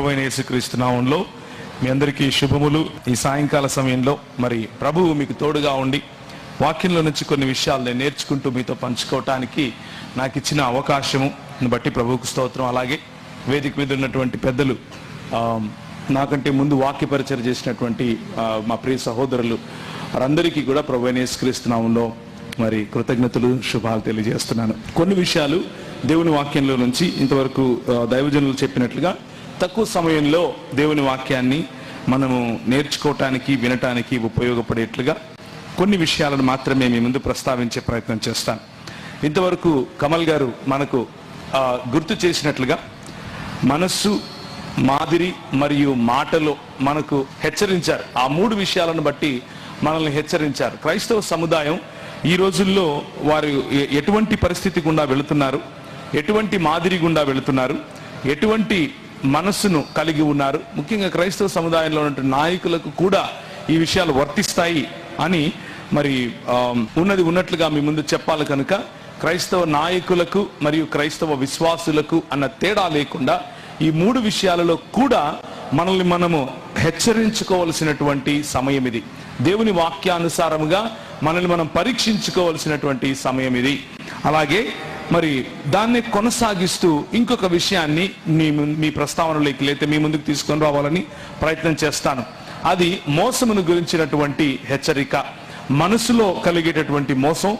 ప్రభువైన యేసుక్రీస్తు నామములో మీ అందరికీ శుభములు. ఈ సాయంకాల సమయంలో మరి ప్రభువు మీకు తోడుగా ఉండి వాక్యంలో నుంచి కొన్ని విషయాలు నేను నేర్చుకుంటూ మీతో పంచుకోవటానికి నాకు ఇచ్చిన అవకాశము బట్టి ప్రభువుకు స్తోత్రం. అలాగే వేదిక మీద ఉన్నటువంటి పెద్దలు, నాకంటే ముందు వాక్య పరిచయం చేసినటువంటి మా ప్రియ సహోదరులు వారందరికీ కూడా ప్రభువైన యేసుక్రీస్తు నామములో మరి కృతజ్ఞతలు, శుభాలు తెలియజేస్తున్నాను. కొన్ని విషయాలు దేవుని వాక్యంలో నుంచి ఇంతవరకు దైవజనులు చెప్పినట్లుగా తక్కువ సమయంలో దేవుని వాక్యాన్ని మనము నేర్చుకోవటానికి, వినటానికి ఉపయోగపడేట్లుగా కొన్ని విషయాలను మాత్రమే మీ ముందు ప్రస్తావించే ప్రయత్నం చేస్తాను. ఇంతవరకు కమల్ గారు మనకు గుర్తు చేసినట్లుగా మనస్సు, మాదిరి మరియు మాటలో మనకు హెచ్చరించారు. ఆ మూడు విషయాలను బట్టి మనల్ని హెచ్చరించారు. క్రైస్తవ సముదాయం ఈ రోజుల్లో వారు ఎటువంటి పరిస్థితి గుండా వెళుతున్నారు, ఎటువంటి మాదిరి గుండా వెళుతున్నారు, ఎటువంటి మనస్సును కలిగి ఉన్నారు, ముఖ్యంగా క్రైస్తవ సముదాయంలో ఉన్న నాయకులకు కూడా ఈ విషయాలు వర్తిస్తాయి అని మరి ఉన్నది ఉన్నట్లుగా మీ ముందు చెప్పాలి. కనుక క్రైస్తవ నాయకులకు మరియు క్రైస్తవ విశ్వాసులకు అన్న తేడా లేకుండా ఈ మూడు విషయాలలో కూడా మనల్ని మనము హెచ్చరించుకోవలసినటువంటి సమయం ఇది. దేవుని వాక్యానుసారముగా మనల్ని మనం పరీక్షించుకోవలసినటువంటి సమయం ఇది. అలాగే మరి దాన్ని కొనసాగిస్తూ ఇంకొక విషయాన్ని మీ ప్రస్తావనలోకి లేతే మీ ముందుకు తీసుకొని రావాలని ప్రయత్నం చేస్తాను. అది మోసమును గురించినటువంటి హెచ్చరిక. మనసులో కలిగేటటువంటి మోసం,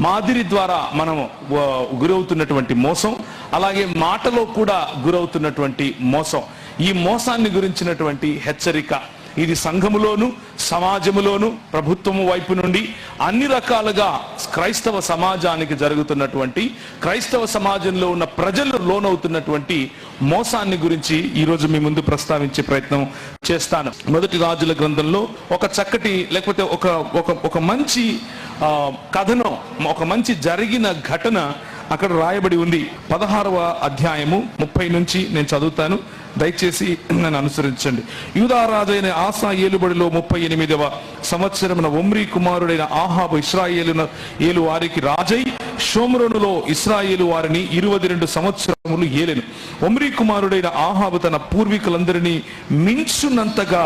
మాదిరి ద్వారా మనము గురవుతున్నటువంటి మోసం, అలాగే మాటలో కూడా గురవుతున్నటువంటి మోసం. ఈ మోసాన్ని గురించినటువంటి హెచ్చరిక ఇది సంఘములోను, సమాజములోను, ప్రభుత్వము వైపు నుండి అన్ని రకాలుగా క్రైస్తవ సమాజానికి జరుగుతున్నటువంటి, క్రైస్తవ సమాజంలో ఉన్న ప్రజలు లోనవుతున్నటువంటి మోసాన్ని గురించి ఈరోజు మీ ముందు ప్రస్తావించే ప్రయత్నం చేస్తాను. మొదటి రాజుల గ్రంథంలో ఒక చక్కటి, లేకపోతే ఒక మంచి కథనం, ఒక మంచి జరిగిన ఘటన అక్కడ రాయబడి ఉంది. 16వ అధ్యాయము 30 నుంచి నేను చదువుతాను, దయచేసి నన్ను అనుసరించండి. యూదా రాజైన ఆసా ఏలుబడిలో 38వ సంవత్సరమున ఒమ్రీ కుమారుడైన ఆహాబు ఇశ్రాయేలు వారికి రాజై షోమ్రోనులో ఇశ్రాయేలు వారిని 22 సంవత్సరములు ఏలెను. ఒమ్రీ కుమారుడైన ఆహాబు తన పూర్వీకులందరినీ మించునంతగా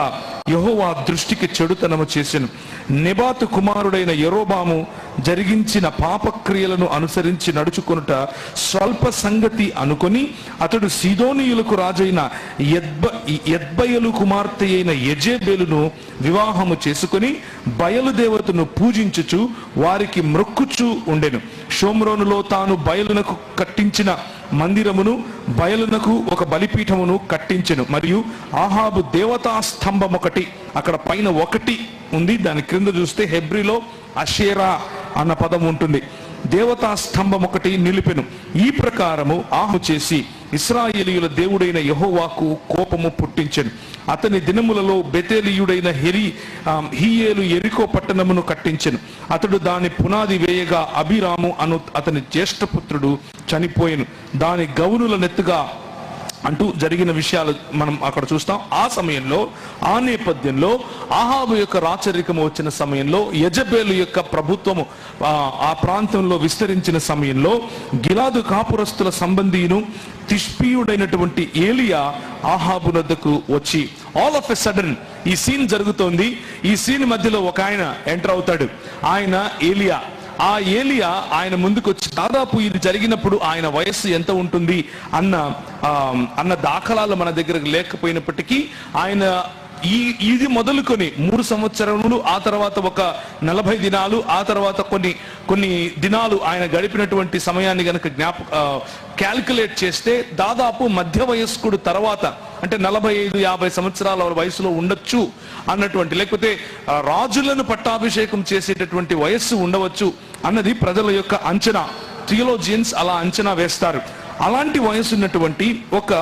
యెహోవా దృష్టికి చెడుతనము చేసెను. నెబాతు కుమారుడైన యెరోబాము జరిగించిన పాపక్రియలను అనుసరించి నడుచుకొనుట స్వల్ప సంగతి అనుకొని అతడు సీదోనీయులకు రాజైన యెజ్బయలు కుమార్తె అయిన యెజెబెలును వివాహము చేసుకుని బయలుదేవతను పూజించుచు వారికి మ్రొక్కుచూ ఉండెను. షోమ్రోనులో తాను బయలునకు కట్టించిన మందిరమును, బయలునకు ఒక బలిపీఠమును కట్టించెను. మరియు ఆహాబు దేవతా స్తంభం ఒకటి, అక్కడ పైన ఒకటి ఉంది, దాని క్రింద చూస్తే హెబ్రిలో అషేరా అన్న పదం ఉంటుంది. దేవతా స్తంభం ఒకటి నిలిపెను. ఈ ప్రకారము ఆహు చేసి ఇశ్రాయేలీయుల దేవుడైన యెహోవాకు కోపము పుట్టించెను. అతని దినములలో బెతేలీయుడైన హీయేలు యెరికో పట్టణమును కట్టించెను. అతడు దాని పునాది వేయగా అభిరాము అను అతని జ్యేష్ఠపుత్రుడు చనిపోయెను. దాని గౌనుల నెత్తుగా అంటూ జరిగిన విషయాలు మనం అక్కడ చూస్తాం. ఆ సమయంలో, ఆ నేపథ్యంలో ఆహాబు యొక్క రాచరికము వచ్చిన సమయంలో, యెజెబెలు యొక్క ప్రభుత్వము ఆ ప్రాంతంలో విస్తరించిన సమయంలో గిలాదు కాపురస్తుల సంబంధీయును తిష్పీయుడైనటువంటి ఏలియా ఆహాబు వద్దకు వచ్చి, ఆల్ ఆఫ్ ఎ సడన్ ఈ సీన్ జరుగుతోంది. ఈ సీన్ మధ్యలో ఒక ఆయన ఎంటర్ అవుతాడు. ఆయన ఏలియా. ఆ ఏలియా ఆయన ముందుకు వచ్చి, దాదాపు ఇది జరిగినప్పుడు ఆయన వయస్సు ఎంత ఉంటుంది అన్న దాఖలాలు మన దగ్గర లేకపోయినప్పటికీ ఆయన ఇది మొదలుకొని 3 సంవత్సరములు, ఆ తర్వాత ఒక 40 దినాలు, ఆ తర్వాత కొన్ని దినాలు ఆయన గడిపినటువంటి సమయాన్ని గనక క్యాల్కులేట్ చేస్తే దాదాపు మధ్య వయస్కుడు తర్వాత, అంటే 45-50 సంవత్సరాల వయసులో ఉండొచ్చు అన్నటువంటి, లేకపోతే రాజులను పట్టాభిషేకం చేసేటటువంటి వయస్సు ఉండవచ్చు అన్నది ప్రజల యొక్క అంచనా. థియోలోజియన్స్ అలా అంచనా వేస్తారు. అలాంటి వయసు ఉన్నటువంటి ఒక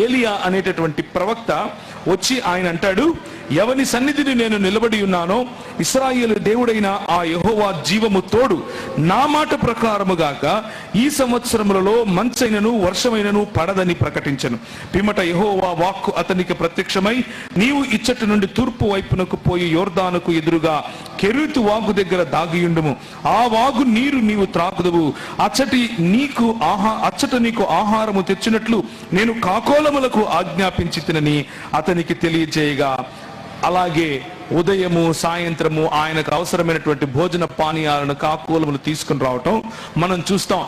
ఏలియా అనేటటువంటి ప్రవక్త వచ్చి ఆయన అంటాడు, ఎవని సన్నిధిని నేను నిలబడి ఉన్నానో ఇశ్రాయేలు దేవుడైన ఆ యెహోవా జీవము తోడు, నా మాట ప్రకారముగాక ఈ సంవత్సరములలో మంచైనను వర్షమైనను పడదని ప్రకటించను. పిమ్మట యెహోవా వాక్కు అతనికి ప్రత్యక్షమై, నీవు ఇచ్చటి నుండి తూర్పు వైపునకు పోయి యోర్దానుకు ఎదురుగా కెరీతు వాగు దగ్గర దాగియుండుము, ఆ వాగు నీరు నీవు త్రాగుదువు, అచ్చట నీకు ఆహారము తెచ్చినట్లు నేను కాకోలములకు ఆజ్ఞాపించి తినని అతనికి తెలియజేయగా, అలాగే ఉదయము సాయంత్రము ఆయనకు అవసరమైనటువంటి భోజన పానీయాలను కాకోలములు తీసుకుని రావటం మనం చూస్తాం.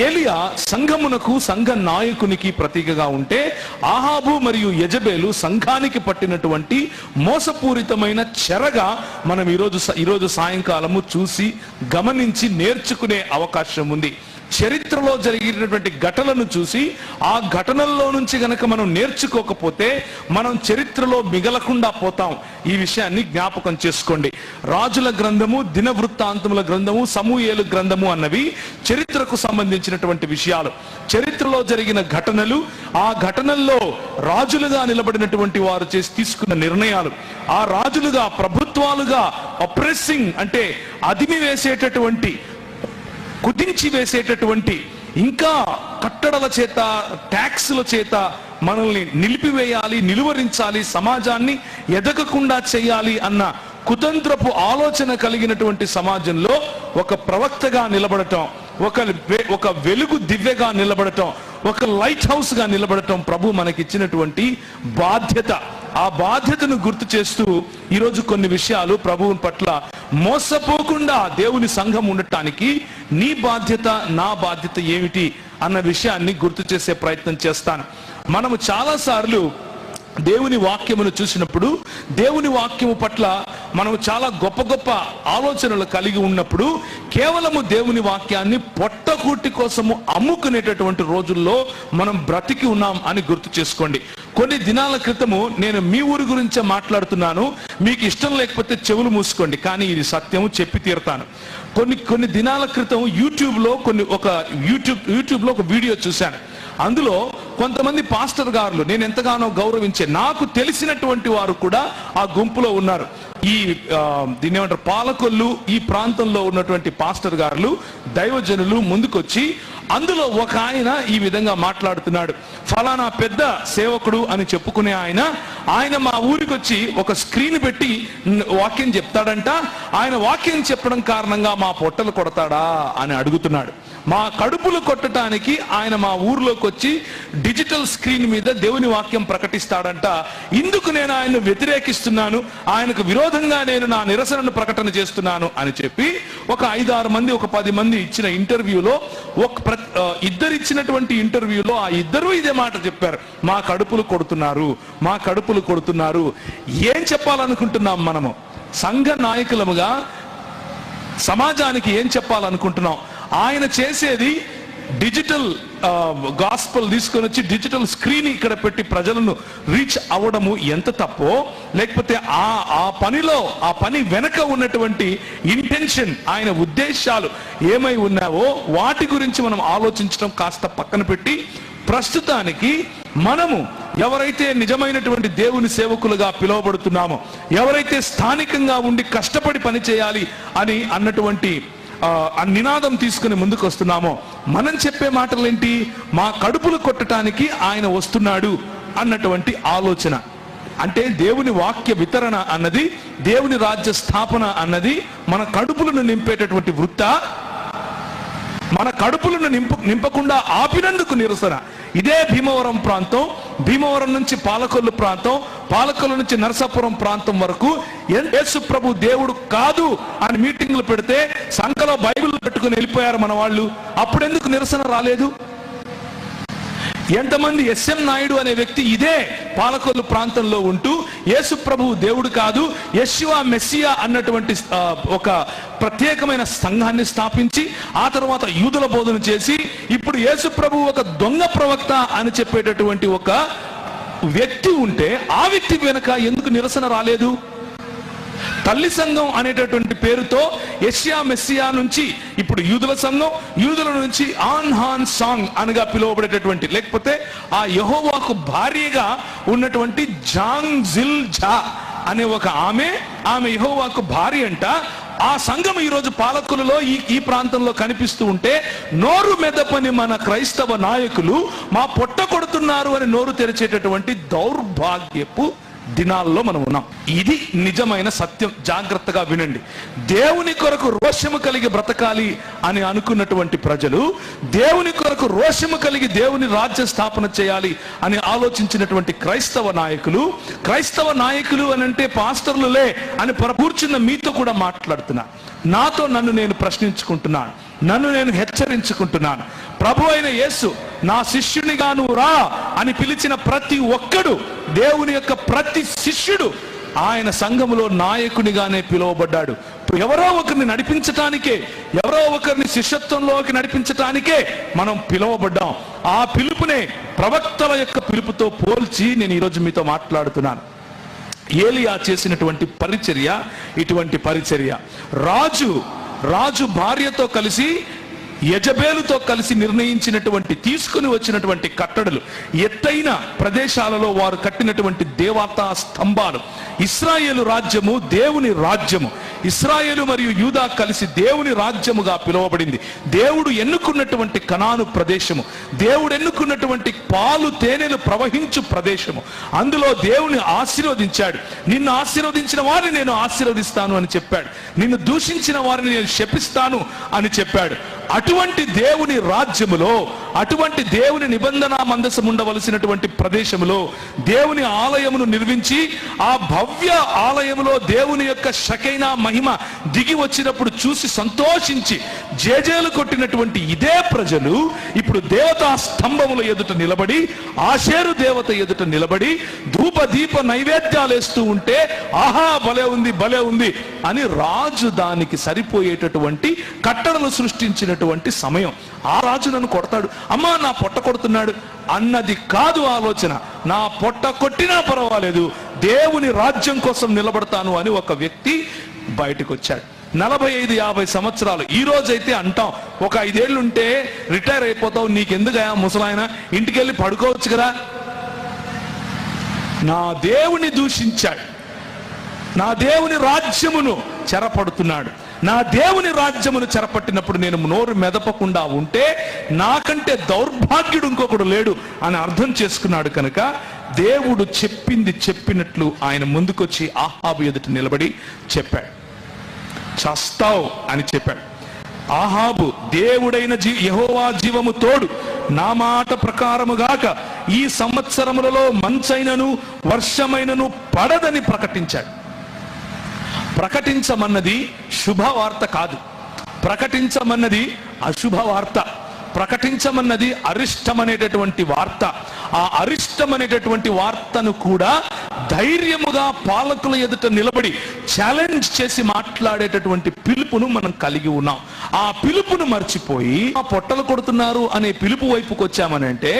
ఏలియా సంఘమునకు, సంఘ నాయకునికి ప్రతీకగా ఉంటే, ఆహాబు మరియు యెజబెలు సంఘానికి పట్టినటువంటి మోసపూరితమైన చెరగా మనం ఈరోజు సాయంకాలము చూసి గమనించి నేర్చుకునే అవకాశం ఉంది. చరిత్రలో జరిగినటువంటి ఘటనలను చూసి ఆ ఘటనల్లో నుంచి గనక మనం నేర్చుకోకపోతే మనం చరిత్రలో మిగలకుండా పోతాం. ఈ విషయాన్ని జ్ఞాపకం చేసుకోండి. రాజుల గ్రంథము, దినవృత్తాంతముల గ్రంథము, సమూయేలు గ్రంథము అన్నవి చరిత్రకు సంబంధించినటువంటి విషయాలు. చరిత్రలో జరిగిన ఘటనలు, ఆ ఘటనల్లో రాజులుగా నిలబడినటువంటి వారు తీసుకున్న నిర్ణయాలు, ఆ రాజులుగా, ప్రభుత్వాలుగా అప్రెసింగ్ అంటే అదిమి వేసేటటువంటి, కుదించి వేసేటటువంటి, ఇంకా కట్టడల చేత, ట్యాక్సుల చేత మనల్ని నిలిపివేయాలి, నిలువరించాలి, సమాజాన్ని ఎదగకుండా చేయాలి అన్న కుతంత్రపు ఆలోచన కలిగినటువంటి సమాజంలో ఒక ప్రవక్తగా నిలబడటం, ఒక వెలుగు దివ్యగా నిలబడటం, ఒక లైట్ హౌస్ గా నిలబడటం ప్రభు మనకిచ్చినటువంటి బాధ్యత. ఆ బాధ్యతను గుర్తు చేస్తూ ఈరోజు కొన్ని విషయాలు ప్రభువు పట్ల మోసపోకుండా దేవుని సంఘం ఉండటానికి నీ బాధ్యత, నా బాధ్యత ఏమిటి అన్న విషయాన్ని గుర్తు చేసే ప్రయత్నం చేస్తాను. మనము చాలా సార్లు దేవుని వాక్యమును చూసినప్పుడు, దేవుని వాక్యము పట్ల మనం చాలా గొప్ప గొప్ప ఆలోచనలు కలిగి ఉన్నప్పుడు కేవలము దేవుని వాక్యాన్ని పొట్టకూటి కోసము అమ్ముకునేటటువంటి రోజుల్లో మనం బ్రతికి ఉన్నాం అని గుర్తు చేసుకోండి. కొన్ని దినాల క్రితము నేను మీ ఊరి గురించే మాట్లాడుతున్నాను, మీకు ఇష్టం లేకపోతే చెవులు మూసుకోండి, కానీ ఇది సత్యము, చెప్పి తీరుతాను. కొన్ని దినాల క్రితం యూట్యూబ్లో ఒక వీడియో చూశాను. అందులో కొంతమంది పాస్టర్ గారులు, నేను ఎంతగానో గౌరవించే, నాకు తెలిసినటువంటి వారు కూడా ఆ గుంపులో ఉన్నారు. దీన్ని ఏమంటారు, పాలకొల్లు ఈ ప్రాంతంలో ఉన్నటువంటి పాస్టర్ గారులు, దైవజనులు ముందుకొచ్చి అందులో ఒక ఆయన ఈ విధంగా మాట్లాడుతున్నాడు. ఫలానా పెద్ద సేవకుడు అని చెప్పుకునే ఆయన మా ఊరికి వచ్చి ఒక స్క్రీన్ పెట్టి వాక్యం చెప్తాడంట. ఆయన వాక్యం చెప్పడం కారణంగా మా పొట్టలు కొడతాడా అని అడుగుతున్నాడు. మా కడుపులు కొట్టడానికి ఆయన మా ఊర్లోకి వచ్చి డిజిటల్ స్క్రీన్ మీద దేవుని వాక్యం ప్రకటిస్తాడంట. ఇందుకు నేను ఆయన్ను వ్యతిరేకిస్తున్నాను, ఆయనకు విరోధంగా నేను నా నిరసనను ప్రకటన చేస్తున్నాను అని చెప్పి ఒక 5-6 మంది, ఒక 10 మంది ఇచ్చిన ఇంటర్వ్యూలో, ఇద్దరిచ్చినటువంటి ఇంటర్వ్యూలో ఆ ఇద్దరు ఇదే మాట చెప్పారు, మా కడుపులు కొడుతున్నారు. ఏం చెప్పాలనుకుంటున్నాం మనము సంఘ నాయకులముగా? సమాజానికి ఏం చెప్పాలనుకుంటున్నాం? ఆయన చేసేది డిజిటల్ గాస్పల్ తీసుకొని వచ్చి డిజిటల్ స్క్రీన్ ఇక్కడ పెట్టి ప్రజలను రీచ్ అవ్వడము ఎంత తప్పో, లేకపోతే ఆ పని వెనక ఉన్నటువంటి ఇంటెన్షన్, ఆయన ఉద్దేశాలు ఏమై ఉన్నావో వాటి గురించి మనం ఆలోచించడం కాస్త పక్కన పెట్టి, ప్రస్తుతానికి మనము ఎవరైతే నిజమైనటువంటి దేవుని సేవకులుగా పిలువబడుతున్నామో, ఎవరైతే స్థానికంగా ఉండి కష్టపడి పని చేయాలి అని అన్నటువంటి నినాదం తీసుకుని ముందుకు వస్తున్నామో, మనం చెప్పే మాటలు ఏంటి? మా కడుపులు కొట్టడానికి ఆయన వస్తున్నాడు అన్నటువంటి ఆలోచన. అంటే దేవుని వాక్య వితరణ అన్నది, దేవుని రాజ్య స్థాపన అన్నది మన కడుపులను నింపేటటువంటి వృత్త. మన కడుపులను నింపకుండా ఆపినందుకు నిరసన. ఇదే భీమవరం ప్రాంతం, భీమవరం నుంచి పాలకొల్లు ప్రాంతం, పాలకొల్లు నుంచి నరసాపురం ప్రాంతం వరకు యేసు ప్రభు దేవుడు కాదు అని మీటింగ్లు పెడితే సంఘలో బైబిల్ పెట్టుకుని వెళ్ళిపోయారు మన వాళ్ళు. అప్పుడెందుకు నిరసన రాలేదు? ఎంతమంది ఎస్ఎం నాయుడు అనే వ్యక్తి ఇదే పాలకొల్లు ప్రాంతంలో ఉంటూ యేసు ప్రభువు దేవుడు కాదు, యెషువా మెస్సియా అన్నటువంటి ఒక ప్రత్యేకమైన సంఘాన్ని స్థాపించి ఆ తర్వాత యూదుల బోధన చేసి ఇప్పుడు యేసు ప్రభువు ఒక దొంగ ప్రవక్త అని చెప్పేటటువంటి ఒక వ్యక్తి ఉంటే ఆ వ్యక్తి వెనుక ఎందుకు నిరసన రాలేదు? తల్లి సంఘం అనేటటువంటి పేరుతో యెషయా మెస్సియా నుంచి ఇప్పుడు యూదుల సంఘం, యూదుల నుంచి ఆన్ హాన్ సాంగ్ అనగా పిలువబడేటటువంటి, లేకపోతే ఆ యెహోవాకు భార్యగా ఉన్నటువంటి జాంగ్ జిల్ జా అనే ఒక ఆమె యెహోవాకు భార్య అంట. ఆ సంఘం ఈరోజు పాలకులలో ఈ ప్రాంతంలో కనిపిస్తూ ఉంటే నోరు మెదపని మన క్రైస్తవ నాయకులు మా పొట్ట కొడుతున్నారు అని నోరు తెరిచేటటువంటి దౌర్భాగ్యపు దినాల్లో మనం ఉన్నాం. ఇది నిజమైన సత్యం. జాగ్రత్తగా వినండి. దేవుని కొరకు రోషము కలిగి బ్రతకాలి అని అనుకున్నటువంటి ప్రజలు, దేవుని కొరకు రోషము కలిగి దేవుని రాజ్య స్థాపన చేయాలి అని ఆలోచించినటువంటి క్రైస్తవ నాయకులు అని అంటే పాస్టర్లులే అని కూర్చున్న మీతో కూడా మాట్లాడుతున్నా. నాతో నన్ను నేను ప్రశ్నించుకుంటున్నాను, నన్ను నేను హెచ్చరించుకుంటున్నాను. ప్రభు అయిన యేసు నా శిష్యునిగా నువ్వు రా అని పిలిచిన ప్రతి ఒక్కడు, దేవుని యొక్క ప్రతి శిష్యుడు ఆయన సంఘములో నాయకునిగానే పిలువబడ్డాడు. ఎవరో ఒకరిని నడిపించటానికే, ఎవరో ఒకరిని శిష్యత్వంలోకి నడిపించటానికే మనం పిలువబడ్డాం. ఆ పిలుపునే ప్రవక్తల యొక్క పిలుపుతో పోల్చి నేను ఈరోజు మీతో మాట్లాడుతున్నాను. ఏలియా చేసినటువంటి పరిచర్య ఇటువంటి పరిచర్య. రాజు భార్యతో కలిసి, యెజబేలుతో కలిసి నిర్ణయించినటువంటి, తీసుకుని వచ్చినటువంటి కట్టడలు, ఎత్తైన ప్రదేశాలలో వారు కట్టినటువంటి దేవతా స్తంభాలు. ఇశ్రాయేలు రాజ్యము దేవుని రాజ్యము. ఇశ్రాయేలు మరియు యూదా కలిసి దేవుని రాజ్యముగా పిలువబడింది. దేవుడు ఎన్నుకున్నటువంటి కనాను ప్రదేశము, దేవుడు ఎన్నుకున్నటువంటి పాలు తేనెలు ప్రవహించు ప్రదేశము. అందులో దేవుని ఆశీర్వదించాడు. నిన్ను ఆశీర్వదించిన వారిని నేను ఆశీర్వదిస్తాను అని చెప్పాడు. నిన్ను దూషించిన వారిని నేను శపిస్తాను అని చెప్పాడు. అటువంటి దేవుని రాజ్యములో, అటువంటి దేవుని నిబంధన మందసం ఉండవలసినటువంటి ప్రదేశములో దేవుని ఆలయమును నిర్మించి, ఆ భవ్య ఆలయములో దేవుని యొక్క షకైనా మహిమ దిగి వచ్చినప్పుడు చూసి సంతోషించి జేజేలు కొట్టినటువంటి ఇదే ప్రజలు ఇప్పుడు దేవతా స్తంభముల ఎదుట నిలబడి, ఆషేరు దేవత ఎదుట నిలబడి ధూప దీప నైవేద్యాలు వేస్తూ ఉంటే, ఆహా భలే ఉంది భలే ఉంది అని రాజు దానికి సరిపోయేటటువంటి కట్టడలు సృష్టించినటువంటి సమయం. ఆ రాజు నన్ను కొడతాడు, అమ్మా నా పొట్ట కొడుతున్నాడు అన్నది కాదు ఆలోచన. నా పొట్ట కొట్టినా పర్వాలేదు, దేవుని రాజ్యం కోసం నిలబడతాను అని ఒక వ్యక్తి బయటకు వచ్చాడు. 45-50 సంవత్సరాలు. ఈ రోజైతే అంటాం, ఒక 5 ఏళ్ళు ఉంటే రిటైర్ అయిపోతావు, నీకెందుకయా ముసలాయన, ఇంటికెళ్ళి పడుకోవచ్చు కదా. నా దేవుని దూషించాడు, నా దేవుని రాజ్యమును చెరపడుతున్నాడు. నా దేవుని రాజ్యమును చెరపట్టినప్పుడు నేను నోరు మెదపకుండా ఉంటే నాకంటే దౌర్భాగ్యుడు ఇంకొకడు లేడు అని అర్థం చేసుకున్నాడు. కనుక దేవుడు చెప్పింది చెప్పినట్లు ఆయన ముందుకొచ్చి ఆహాబు ఎదుట నిలబడి చెప్పాడు, చస్తావు అని చెప్పాడు. ఆహాబు, దేవుడైన యెహోవా జీవము తోడు, నా మాట ప్రకారముగాక ఈ సంవత్సరములలో మంచైనను వర్షమైనను పడదని ప్రకటించాడు. ప్రకటించమన్నది శుభవార్త కాదు, ప్రకటించమన్నది అశుభవార్త. ప్రకటించమన్నది అరిష్టమనేటటువంటి వార్త. ఆ అరిష్టమనేటటువంటి వార్తను కూడా ధైర్యముగా పాలకుల ఎదుట నిలబడి ఛాలెంజ్ చేసి మాట్లాడేటటువంటి పిలుపును మనం కలిగి ఉన్నాం. ఆ పిలుపును మర్చిపోయి ఆ పొట్టలు కొడుతున్నారు అనే పిలుపు వైపుకు వచ్చామని అంటే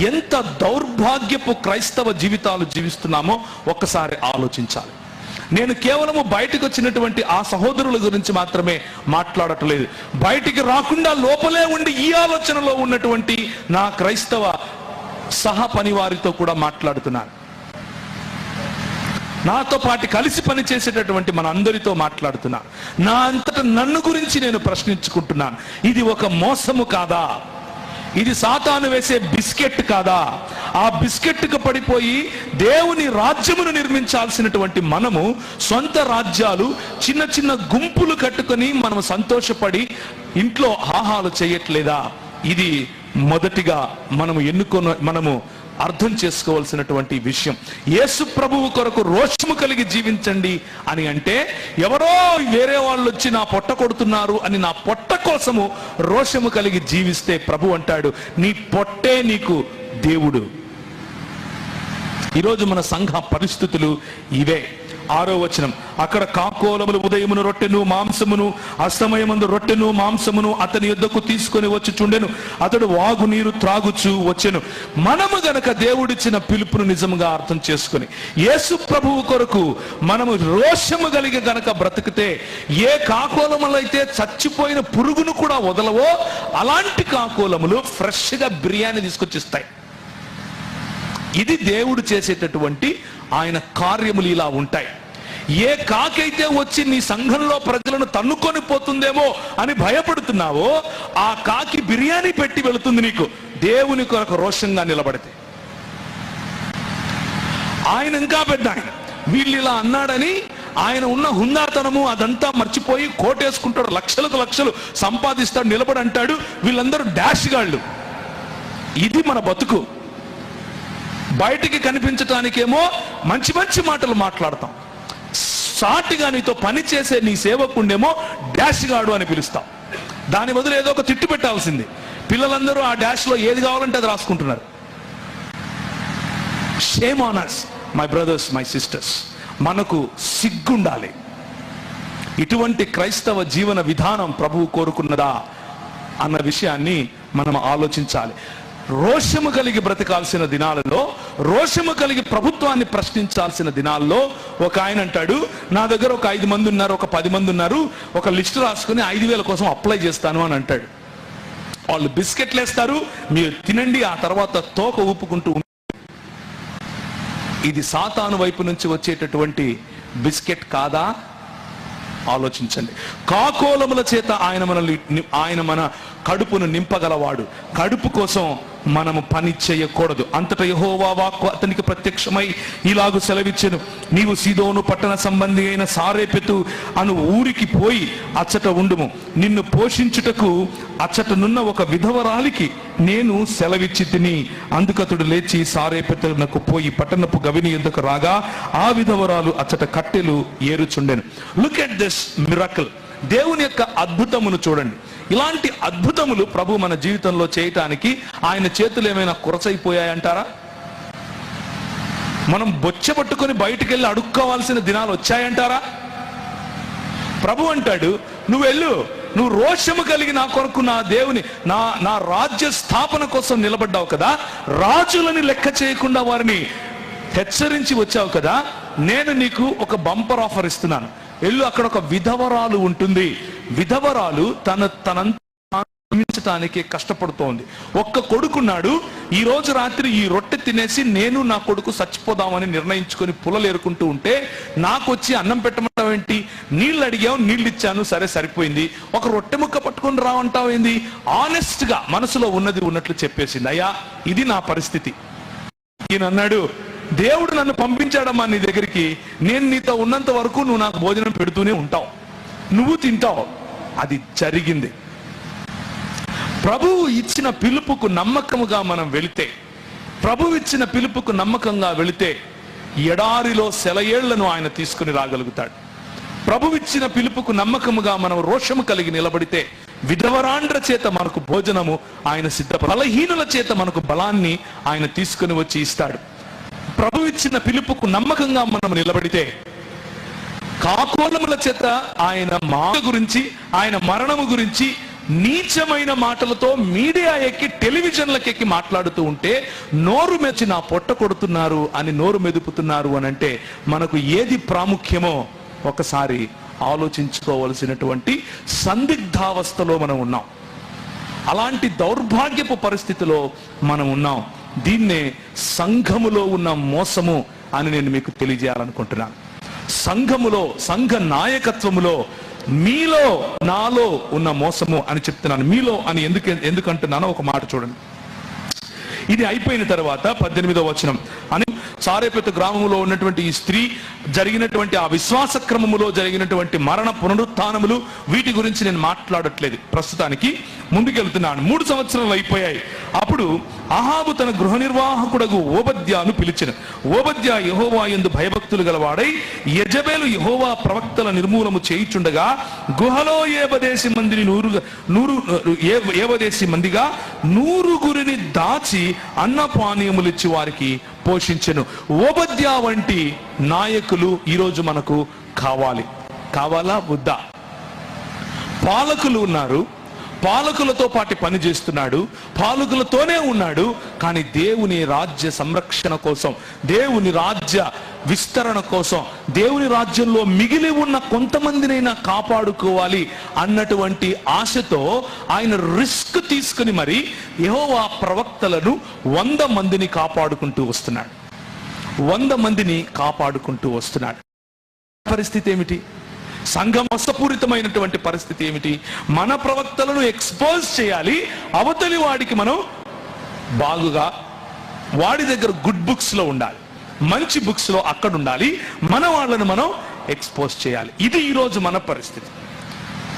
ఎంత దౌర్భాగ్యపు క్రైస్తవ జీవితాలు జీవిస్తున్నామో ఒక్కసారి ఆలోచించాలి. నేను కేవలము బయటకు వచ్చినటువంటి ఆ సహోదరుల గురించి మాత్రమే మాట్లాడట్లేదు, బయటికి రాకుండా లోపలే ఉండి ఈ ఆలోచనలో ఉన్నటువంటి నా క్రైస్తవ సహ పనివారితో కూడా మాట్లాడుతున్నాను. నాతో పాటు కలిసి పనిచేసేటటువంటి మన అందరితో మాట్లాడుతున్నా. నా అంతటా నన్ను గురించి నేను ప్రశ్నించుకుంటున్నాను. ఇది ఒక మోసము కాదా? ఇది సాతాను వేసే బిస్కెట్ కాదా? ఆ బిస్కెట్కు పడిపోయి దేవుని రాజ్యమును నిర్మించాల్సినటువంటి మనము సొంత రాజ్యాలు, చిన్న చిన్న గుంపులు కట్టుకొని మనం సంతోషపడి ఇంట్లో ఆహాలు చేయట్లేదా? ఇది మొదటిగా మనము అర్థం చేసుకోవాల్సినటువంటి విషయం. యేసు ప్రభువు కొరకు రోషము కలిగి జీవించండి అని అంటే, ఎవరో వేరే వాళ్ళు వచ్చి నా పొట్ట కొడుతున్నారు అని నా పొట్ట కోసము రోషము కలిగి జీవిస్తే ప్రభు అంటాడు, నీ పొట్టే నీకు దేవుడు. ఈరోజు మన సంఘ పరిస్థితులు ఇవే. 6వ వచనం, అక్కడ కాకోలములు ఉదయమును రొట్టెను మాంసమును అస్తమయమందు రొట్టెను మాంసమును అతని యొద్దకు తీసుకొని వచ్చుచుండెను. అతడు వాగు నీరు త్రాగుచు వచ్చెను. మనము గనక దేవుడిచ్చిన పిలుపును నిజంగా అర్థం చేసుకొని యేసు ప్రభువు కొరకు మనము రోషము కలిగి గనక బ్రతికితే, ఏ కాకోలములైతే చచ్చిపోయిన పురుగును కూడా వదలవో అలాంటి కాకోలములు ఫ్రెష్ గా బిర్యానీ తీసుకొచ్చిస్తాయి. ఇది దేవుడు చేసేటటువంటి ఆయన కార్యములు ఇలా ఉంటాయి. ఏ కాకైతే వచ్చి నీ సంఘంలో ప్రజలను తన్నుకొని పోతుందేమో అని భయపడుతున్నావో, ఆ కాకి బిర్యానీ పెట్టి వెళుతుంది నీకు, దేవుని కొరకు రోషంగా నిలబడితే. ఆయన ఇంకా పెద్ద ఆయన. వీళ్ళు ఇలా అన్నాడని ఆయన ఉన్న హుందాతనము అదంతా మర్చిపోయి కోటేసుకుంటాడు, లక్షలకు లక్షలు సంపాదిస్తాడు, నిలబడి అంటాడు వీళ్ళందరూ డాష్ గాళ్ళు. ఇది మన బతుకు. బయటికి కనిపించటానికేమో మంచి మంచి మాటలు మాట్లాడతాం, సాటిగా నీతో పని చేసే నీ సేవకుండేమో డాష్ గాడు అని పిలుస్తాం. దాని బదులు ఏదో ఒక తిట్టు పెట్టాల్సింది. పిల్లలందరూ ఆ డాష్ లో ఏది కావాలంటే అది రాసుకుంటున్నారు. Shame on us, my brothers, my sisters. మనకు సిగ్గుండాలి. ఇటువంటి క్రైస్తవ జీవన విధానం ప్రభువు కోరుకున్నదా అన్న విషయాన్ని మనం ఆలోచించాలి. రోషము కలిగి బ్రతకాల్సిన దినాలలో, రోషము కలిగి ప్రభుత్వాన్ని ప్రశ్నించాల్సిన దినాల్లో ఒక ఆయన అంటాడు, నా దగ్గర ఒక 5 మంది ఉన్నారు, ఒక 10 మంది ఉన్నారు, ఒక లిస్టు రాసుకుని 5,000 కోసం అప్లై చేస్తాను అని అంటాడు. వాళ్ళు బిస్కెట్లు వేస్తారు, మీరు తినండి, ఆ తర్వాత తోక ఊపుకుంటూ. ఇది సాతాను వైపు నుంచి వచ్చేటటువంటి బిస్కెట్ కాదా? ఆలోచించండి. కాకోలముల చేత ఆయన మన కడుపును నింపగలవాడు. కడుపు కోసం మనము పని చేయకూడదు. అంతటా యెహోవా వాక్కు అతనికి ప్రత్యక్షమై ఇలాగు సెలవిచ్చెను, నీవు సీదోను పట్టణ సంబంధి అయిన సారేపెతు అను ఊరికి పోయి అచ్చట ఉండుము. నిన్ను పోషించుటకు అచ్చటనున్న ఒక విధవరాలికి నేను సెలవిచ్చి తిని. అందుకతడు లేచి సారేపెతునకు పోయి పట్టణపు గవిని యుద్ధకు రాగా ఆ విధవరాలు అచ్చట కట్టెలు ఏరుచుండెను. Look at this miracle. దేవుని యొక్క అద్భుతమును చూడండి. ఇలాంటి అద్భుతములు ప్రభు మన జీవితంలో చేయటానికి ఆయన చేతులు ఏమైనా కురసైపోయాయంటారా? మనం బొచ్చ పట్టుకొని బయటికి వెళ్ళి అడుక్కోవాల్సిన దినాలు వచ్చాయంటారా? ప్రభు అంటాడు, నువ్వు వెళ్ళు, నువ్వు రోషము కలిగి నా కొరకు నా దేవుని నా రాజ్య స్థాపన కోసం నిలబడ్డావు కదా, రాజులని లెక్క చేయకుండా వారిని హెచ్చరించి వచ్చావు కదా, నేను నీకు ఒక బంపర్ ఆఫర్ ఇస్తున్నాను. వెళ్ళు, అక్కడ ఒక విధవరాలు ఉంటుంది. విధవరాలు తనంతానికి కష్టపడుతోంది. ఒక్క కొడుకున్నాడు. ఈ రోజు రాత్రి ఈ రొట్టె తినేసి నేను నా కొడుకు చచ్చిపోదామని నిర్ణయించుకొని పుల్లలేరుకుంటూ ఉంటే నాకు వచ్చి అన్నం పెట్టమంటావు ఏంటి? నీళ్ళు అడిగావు, నీళ్ళు ఇచ్చాను, సరే సరిపోయింది. ఒక రొట్టె ముక్క పట్టుకొని రావంటావు ఏంది? ఆనెస్ట్ గా మనసులో ఉన్నది ఉన్నట్లు చెప్పేసింది, అయ్యా ఇది నా పరిస్థితి. ఈయన అన్నాడు, దేవుడు నన్ను పంపించాడమ్మా నీ దగ్గరికి, నేను నీతో ఉన్నంత వరకు నువ్వు నాకు భోజనం పెడుతూనే ఉంటావు, నువ్వు తింటావు. అది జరిగింది. ప్రభువు ఇచ్చిన పిలుపుకు నమ్మకముగా మనం వెళితే, ప్రభువు ఇచ్చిన పిలుపుకు నమ్మకంగా వెళితే ఎడారిలో సెలయేళ్లను ఆయన తీసుకుని రాగలుగుతాడు. ప్రభువు ఇచ్చిన పిలుపుకు నమ్మకముగా మనం రోషము కలిగి నిలబడితే విధవరాండ్ర చేత మనకు భోజనము ఆయన బలహీనుల చేత మనకు బలాన్ని ఆయన తీసుకుని వచ్చి ఇస్తాడు. ప్రభు ఇచ్చిన పిలుపుకు నమ్మకంగా మనం నిలబడితే కాకోలముల చేత ఆయన మాట గురించి, ఆయన మరణము గురించి నీచమైన మాటలతో మీడియా ఎక్కి టెలివిజన్లకు ఎక్కి మాట్లాడుతూ ఉంటే నోరు మెచ్చి నా పొట్ట కొడుతున్నారు అని నోరు మెదుపుతున్నారు అని అంటే మనకు ఏది ప్రాముఖ్యమో ఒకసారి ఆలోచించుకోవలసినటువంటి సందిగ్ధావస్థలో మనం ఉన్నాం. అలాంటి దౌర్భాగ్యపు పరిస్థితిలో మనం ఉన్నాం. దీన్నే సంఘములో ఉన్న మోసము అని నేను మీకు తెలియజేయాలనుకుంటున్నాను. సంఘములో, సంఘ నాయకత్వములో మీలో నాలో ఉన్న మోసము అని చెప్తున్నాను. మీలో అని ఎందుకంటున్నానో ఒక మాట చూడండి. ఇది అయిపోయిన తర్వాత 18వ వచనం, అని సారేపెతు గ్రామములో ఉన్నటువంటి ఈ స్త్రీ జరిగినటువంటి ఆ విశ్వాస క్రమములో జరిగినటువంటి మరణ పునరుత్థానములు, వీటి గురించి నేను మాట్లాడట్లేదు, ప్రస్తుతానికి ముందుకెళ్తున్నాను. 3 సంవత్సరాలు అయిపోయాయి. అప్పుడు అహాబు తన గృహ నిర్వాహకుడగు ఓబద్యాను పిలిచెను. ఓబద్యా యెహోవా యందు భయభక్తులు గలవాడై యెజబెలు యెహోవా ప్రవక్తల నిర్మూలము చేయుచుండగా గుహలో ఏబదేసి మందిగా 100 దాచి అన్నపానీయములిచ్చి వారికి పోషించెను. ఓబద్యా వంటి నాయకులు ఈరోజు మనకు కావాలా వద్దా? పాలకులు ఉన్నారు, పాలకులతో పాటు పని చేస్తున్నాడు, పాలకులతోనే ఉన్నాడు, కానీ దేవుని రాజ్య సంరక్షణ కోసం, దేవుని రాజ్య విస్తరణ కోసం, దేవుని రాజ్యంలో మిగిలి ఉన్న కొంతమందినైనా కాపాడుకోవాలి అన్నటువంటి ఆశతో ఆయన రిస్క్ తీసుకుని మరి యెహోవా ప్రవక్తలను 100 మందిని కాపాడుకుంటూ వస్తున్నాడు. 100 మందిని కాపాడుకుంటూ వస్తున్నాడు. పరిస్థితి ఏమిటి? సంఘం మోసపూరితమైనటువంటి పరిస్థితి ఏమిటి? మన ప్రవక్తలను ఎక్స్పోజ్ చేయాలి, అవతలి వాడికి మనం బాగుగా, వాడి దగ్గర గుడ్ బుక్స్ లో ఉండాలి. మంచి బుక్స్ లో అక్కడ ఉండాలి, మన వాళ్ళను మనం ఎక్స్పోజ్ చేయాలి. ఇది ఈరోజు మన పరిస్థితి.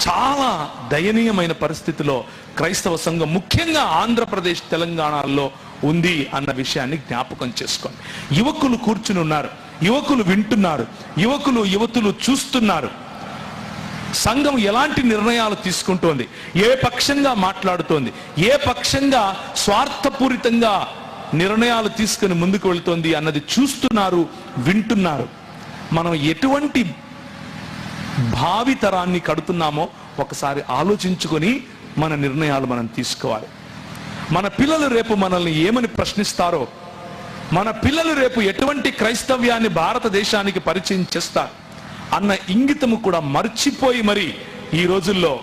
చాలా దయనీయమైన పరిస్థితిలో క్రైస్తవ సంఘం ముఖ్యంగా ఆంధ్రప్రదేశ్ తెలంగాణలో ఉంది అన్న విషయాన్ని జ్ఞాపకం చేసుకోండి. యువకులు కూర్చుని ఉన్నారు, యువకులు వింటున్నారు, యువతులు చూస్తున్నారు. సంఘం ఎలాంటి నిర్ణయాలు తీసుకుంటోంది, ఏ పక్షంగా మాట్లాడుతోంది, ఏ పక్షంగా స్వార్థపూరితంగా నిర్ణయాలు తీసుకుని ముందుకు వెళ్తోంది అన్నది చూస్తున్నారు, వింటున్నారు. మనం ఎటువంటి భావితరాన్ని కడుతున్నామో ఒకసారి ఆలోచించుకొని మన నిర్ణయాలు మనం తీసుకోవాలి. మన పిల్లలు రేపు మనల్ని ఏమని ప్రశ్నిస్తారో, మన పిల్లలు రేపు ఎటువంటి క్రైస్తవ్యాన్ని భారతదేశానికి పరిచయం చేస్తారు అన్న ఇంగితము కూడా మర్చిపోయి మరి ఈ రోజుల్లో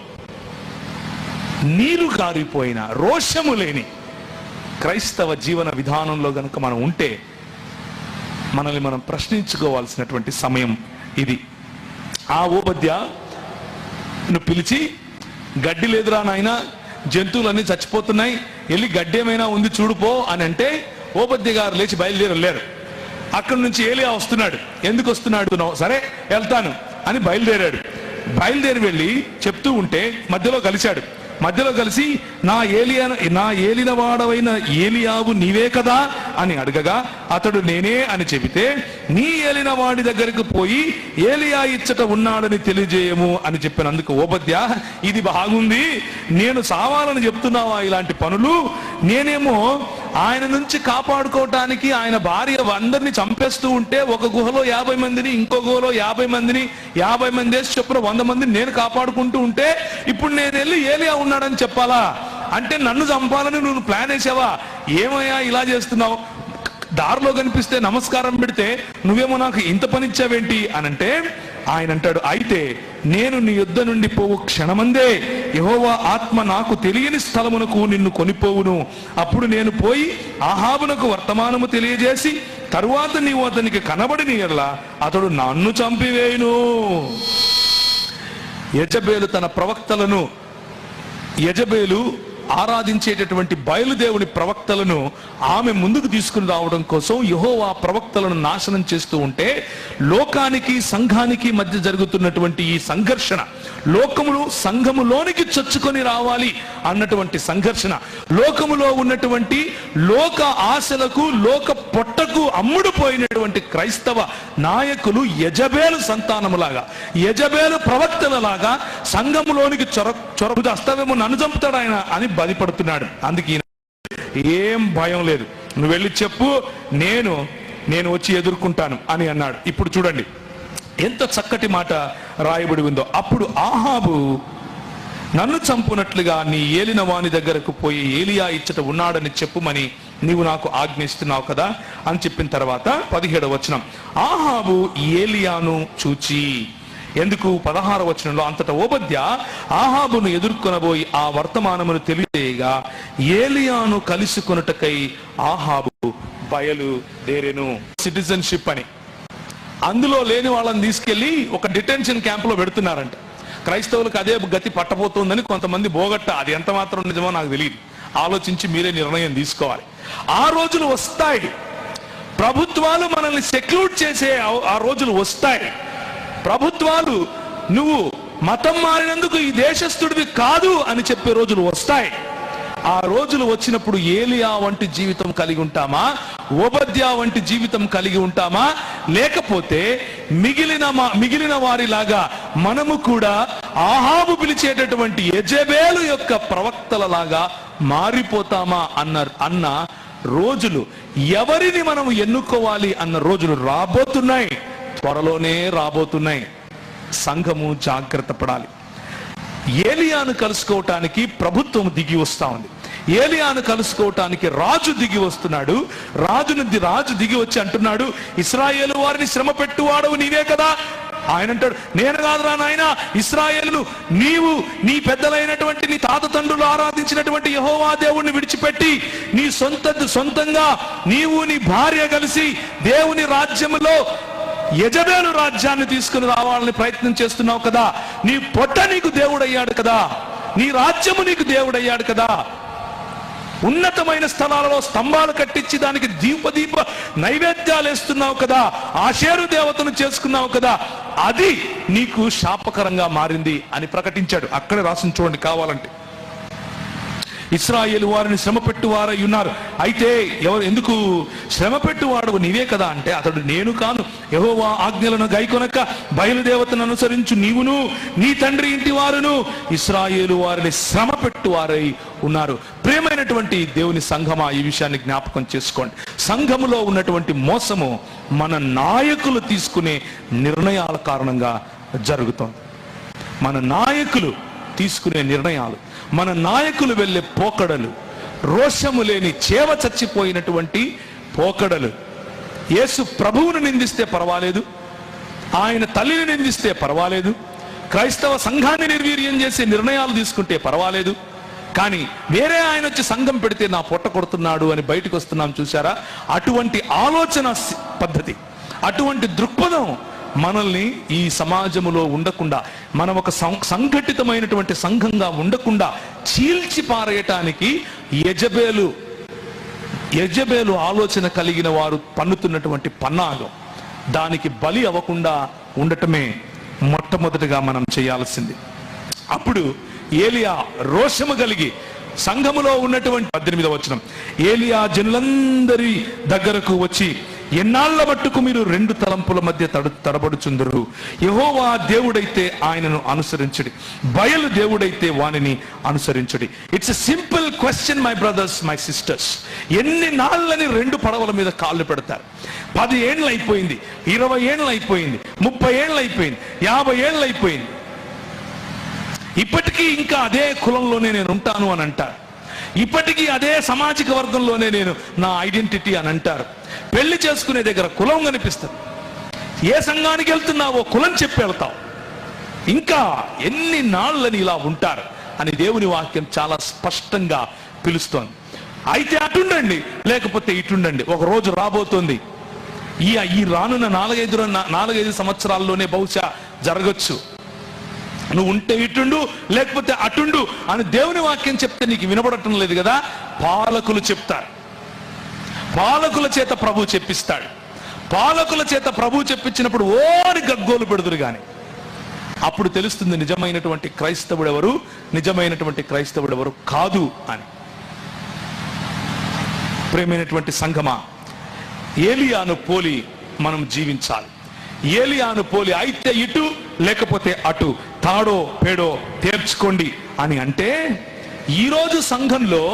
నీరు గారిపోయిన రోషము లేని క్రైస్తవ జీవన విధానంలో గనుక మనం ఉంటే మనల్ని మనం ప్రశ్నించుకోవాల్సినటువంటి సమయం ఇది. ఆ ఓబద్యను పిలిచి, గడ్డి లేదురా నాయనా, జంతువులన్నీ చచ్చిపోతున్నాయి, వెళ్ళి గడ్డి ఏమైనా ఉంది చూడుపో అని అంటే ఓబద్య గారు లేచి బయలుదేరలేరు. అక్కడి నుంచి ఏలియా వస్తున్నాడు. ఎందుకు వస్తున్నాడు? సరే వెళ్తాను అని బయలుదేరి వెళ్ళి చెప్తూ ఉంటే మధ్యలో కలిసి నా ఏలినవాడవైన ఏలియావు నీవే కదా అని అడగగా అతడు నేనే అని చెబితే, నీ ఏలినవాడి దగ్గరకు పోయి ఏలియా ఇచ్చట ఉన్నాడని తెలియజేయము అని చెప్పినందుకు ఓబద్య, ఇది బాగుంది, నేను సావాలని చెప్తున్నావా ఇలాంటి పనులు? నేనేమో ఆయన నుంచి కాపాడుకోవటానికి ఆయన భార్య అందరినీ చంపేస్తూ ఉంటే ఒక గుహలో 50 మందిని, ఇంకో గుహలో 50 మందిని, 50 మంది వేసి చొప్పున 100 మందిని నేను కాపాడుకుంటూ ఉంటే ఇప్పుడు నేను వెళ్ళి ఏలియా ఉన్నాడని చెప్పాలా? అంటే నన్ను చంపాలని నువ్వు ప్లాన్ వేసావా? ఏమయ్యా ఇలా చేస్తున్నావు? దారిలో కనిపిస్తే నమస్కారం పెడితే నువ్వేమో నాకు ఇంత పనిచ్చావేంటి అని అంటే ఆయన అంటాడు, అయితే నేను నీ యుద్ధ నుండి పోవు క్షణమందే యెహోవా ఆత్మ నాకు తెలియని స్థలమునకు నిన్ను కొనిపోవును. అప్పుడు నేను పోయి ఆహాబునకు వర్తమానము తెలియజేసి తరువాత నీవు అతనికి కనబడిన యెడల అతడు నన్ను చంపివేయును. యెజబేలు ఆరాధించేటటువంటి బయలుదేవుని ప్రవక్తలను ఆమె ముందుకు తీసుకుని రావడం కోసం యెహోవా ప్రవక్తలను నాశనం చేస్తూ ఉంటే లోకానికి సంఘానికి మధ్య జరుగుతున్నటువంటి ఈ సంఘర్షణ, సంఘములోనికి చొచ్చుకొని రావాలి అన్నటువంటి సంఘర్షణ, లోకములో ఉన్నటువంటి లోక ఆశలకు, లోక పొట్టకు అమ్ముడుపోయినటువంటి క్రైస్తవ నాయకులు యెజబేలు సంతానములాగా, యెజబేలు ప్రవక్తలలాగా సంఘములోనికి చొరబు అస్తవేమో నన్ను చంపుతాడు ఆయన అని బదిపడుతున్నాడు. అందుకే ఏం భయం లేదు, నువ్వు వెళ్ళి చెప్పు, నేను వచ్చి ఎదుర్కొంటాను అని అన్నాడు. ఇప్పుడు చూడండి ఎంత చక్కటి మాట రాయబడి ఉందో. అప్పుడు ఆహాబు, నన్ను చంపునట్లుగా నీ ఏలిన వాని దగ్గరకు పోయి ఏలియా ఇచ్చట ఉన్నాడని చెప్పుమని నీవు నాకు ఆజ్ఞిస్తున్నావు కదా అని చెప్పిన తర్వాత 17వ వచనం, ఆహాబు ఏలియాను చూచి, ఎందుకు 16వ వచనంలో, అంతటా ఓబద్య ఆహాబును ఎదుర్కొనబోయి ఆ వర్తమానమును తెలియజేయగా ఏలియాను కలుసుకొనుటకై ఆహాబు బయలుదేరెను. సిటిజన్షిప్ అని అందులో లేని వాళ్ళని తీసుకెళ్లి ఒక డిటెన్షన్ క్యాంప్ లో పెడుతున్నారంట. క్రైస్తవులకు అదే గతి పట్టబోతుందని కొంతమంది బోగట్ట, అది ఎంత మాత్రం నిజమో నాకు తెలియదు, ఆలోచించి మీరే నిర్ణయం తీసుకోవాలి. ఆ రోజులు వస్తాయి, ప్రభుత్వాలు మనల్ని సెక్యూర్ చేసే ఆ రోజులు వస్తాయి. ప్రభుత్వాలు నువ్వు మతం మారినందుకు ఈ దేశస్థుడివి కాదు అని చెప్పే రోజులు వస్తాయి. ఆ రోజులు వచ్చినప్పుడు ఏలియా వంటి జీవితం కలిగి ఉంటామా, ఓబద్యా వంటి జీవితం కలిగి ఉంటామా, లేకపోతే మిగిలిన వారిలాగా మనము కూడా ఆహాబు పిలిచేటటువంటి యెజబేలు యొక్క ప్రవక్తలలాగా మారిపోతామా అన్న రోజులు, ఎవరిని మనం ఎన్నుకోవాలి అన్న రోజులు రాబోతున్నాయి, త్వరలోనే రాబోతున్నాయి. సంఘము జాగ్రత్త పడాలి. ఏలియాను కలుసుకోవటానికి ప్రభుత్వం దిగి వస్తా ఉంది, ఏలియాను కలుసుకోవటానికి రాజు దిగి వస్తున్నాడు. రాజు దిగి వచ్చి అంటున్నాడు, ఇశ్రాయేలు వారిని శ్రమ పెట్టువాడవు నీవే కదా. ఆయన అంటాడు, నేను కాదురా నాయన, ఇశ్రాయేలు నీవు నీ పెద్దలైనటువంటి నీ తాత తండ్రులు ఆరాధించినటువంటి యెహోవా దేవుణ్ణి విడిచిపెట్టి నీ సొంతంగా నీవు నీ భార్య కలిసి దేవుని రాజ్యములో యెజబేలు రాజ్యాన్ని తీసుకుని రావాలని ప్రయత్నం చేస్తున్నావు కదా. నీ పొట్ట నీకు దేవుడయ్యాడు కదా, నీ రాజ్యము నీకు దేవుడయ్యాడు కదా. ఉన్నతమైన స్థలాలలో స్తంభాలు కట్టించి దానికి దీప నైవేద్యాలు వేస్తున్నావు కదా, ఆషేరు దేవతను చేసుకున్నావు కదా, అది నీకు శాపకరంగా మారింది అని ప్రకటించాడు. అక్కడే రాసిన చూడండి కావాలంటే. ఇశ్రాయేలు వారిని శ్రమ పెట్టువారై ఉన్నారు. అయితే ఎందుకు శ్రమ పెట్టువాడు నీవే కదా అంటే, అతడు నేను కాను, యెహోవా ఆజ్ఞలను గైకొనక బయలుదేవతను అనుసరించు నీవును నీ తండ్రి ఇంటి వారును ఇశ్రాయేలు వారిని శ్రమ పెట్టువారై ఉన్నారు. ప్రియమైనటువంటి దేవుని సంఘమా, ఈ విషయాన్ని జ్ఞాపకం చేసుకోండి. సంఘములో ఉన్నటువంటి మోసము మన నాయకులు తీసుకునే నిర్ణయాల కారణంగా జరుగుతుంది. మన నాయకులు తీసుకునే నిర్ణయాలు, మన నాయకులు వెళ్ళే పోకడలు, రోషము లేని చేవ చచ్చిపోయినటువంటి పోకడలు. యేసు ప్రభువును నిందిస్తే పర్వాలేదు, ఆయన తల్లిని నిందిస్తే పర్వాలేదు, క్రైస్తవ సంఘాన్ని నిర్వీర్యం చేసే నిర్ణయాలు తీసుకుంటే పర్వాలేదు, కానీ వేరే ఆయన వచ్చి సంఘం పెడితే నా పొట్ట కొడుతున్నాడు అని బయటకు వస్తున్నాం చూసారా? అటువంటి ఆలోచన పద్ధతి, అటువంటి దృక్పథం మనల్ని ఈ సమాజములో ఉండకుండా, మనం ఒక సంఘటితమైనటువంటి సంఘంగా ఉండకుండా చీల్చి పారేయటానికి యెజబేలు ఆలోచన కలిగిన వారు పన్నుతున్నటువంటి పన్నాగం. దానికి బలి అవ్వకుండా ఉండటమే మొట్టమొదటిగా మనం చేయాల్సింది. అప్పుడు ఏలియా రోషము కలిగి సంఘములో ఉన్నటువంటి 18వ వచనం, ఏలియా జనులందరి దగ్గరకు వచ్చి, ఎన్నాళ్ల మట్టుకు మీరు 2 తలంపుల మధ్య తడబడుచుందరు? యెహోవా దేవుడైతే ఆయనను అనుసరించుడి, బయలు దేవుడైతే వానిని అనుసరించుడి. It's a simple question my brothers, my sisters. ఎన్ని నాళ్ళని 2 పడవల మీద కాళ్ళు పెడతారు? 10 ఏళ్ళు అయిపోయింది, 20 ఏళ్ళు అయిపోయింది, 30 ఏళ్ళు అయిపోయింది, 50 ఏళ్ళు అయిపోయింది. ఇప్పటికీ ఇంకా అదే కులంలోనే నేను ఉంటాను అని అంటారు. ఇప్పటికీ అదే సామాజిక వర్గంలోనే నేను నా ఐడెంటిటీ అని అంటారు. పెళ్లి చేసుకునే దగ్గర కులం కనిపిస్తుంది. ఏ సంఘానికి వెళ్తున్నావో కులం చెప్పి వెళ్తావు. ఇంకా ఎన్ని నాళ్ళని ఇలా ఉంటారు అని దేవుని వాక్యం చాలా స్పష్టంగా పిలుస్తోంది. అయితే అటుండండి, లేకపోతే ఇటుండండి. ఒక రోజు రాబోతోంది, ఈ రానున్న 4-5 సంవత్సరాల్లోనే బహుశా జరగచ్చు. నువ్వు ఉంటే ఇటుండు, లేకపోతే అటుండు అని దేవుని వాక్యం చెప్తే నీకు వినబడటం లేదు కదా. పాలకులు చెప్తారు, పాలకుల చేత ప్రభు చెప్పిస్తాడు. పాలకుల చేత ప్రభు చెప్పించినప్పుడు ఓరి గగ్గోలు పెడుదురు గాని అప్పుడు తెలుస్తుంది నిజమైనటువంటి క్రైస్తవుడు ఎవరు, నిజమైనటువంటి క్రైస్తవుడు ఎవరు కాదు అని. ప్రియమైనటువంటి సంఘమా, ఏలియాను పోలి మనం జీవించాలి. ఏలియాను పోలి అయితే ఇటు, లేకపోతే అటు, తాడో పేడో తేర్చుకోండి అని అంటే, ఈరోజు సంఘంలో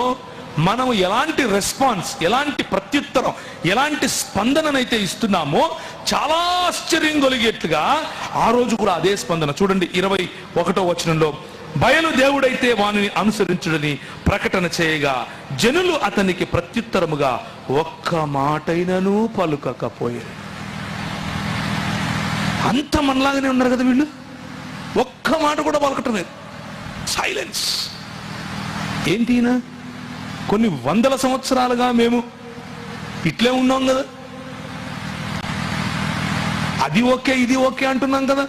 మనం ఎలాంటి రెస్పాన్స్, ఎలాంటి ప్రత్యుత్తరం, ఎలాంటి స్పందననైతే ఇస్తున్నామో చాలా ఆశ్చర్యం కలిగేట్లుగా ఆ రోజు కూడా అదే స్పందన. చూడండి 21వ వచనంలో, బయలు దేవుడైతే వానిని అనుసరించుడని ప్రకటన చేయగా జనులు అతనికి ప్రత్యుత్తరముగా ఒక్క మాటైనను పలుకకపోయారు. అంత మనలాగానే ఉన్నారు కదా వీళ్ళు, ఒక్క మాట కూడా పలకటం లేదు, సైలెన్స్. ఏంటినా కొన్ని 100 సంవత్సరాలుగా మేము ఇట్లే ఉన్నాం కదా, అది ఓకే ఇది ఓకే అంటున్నాం కదా,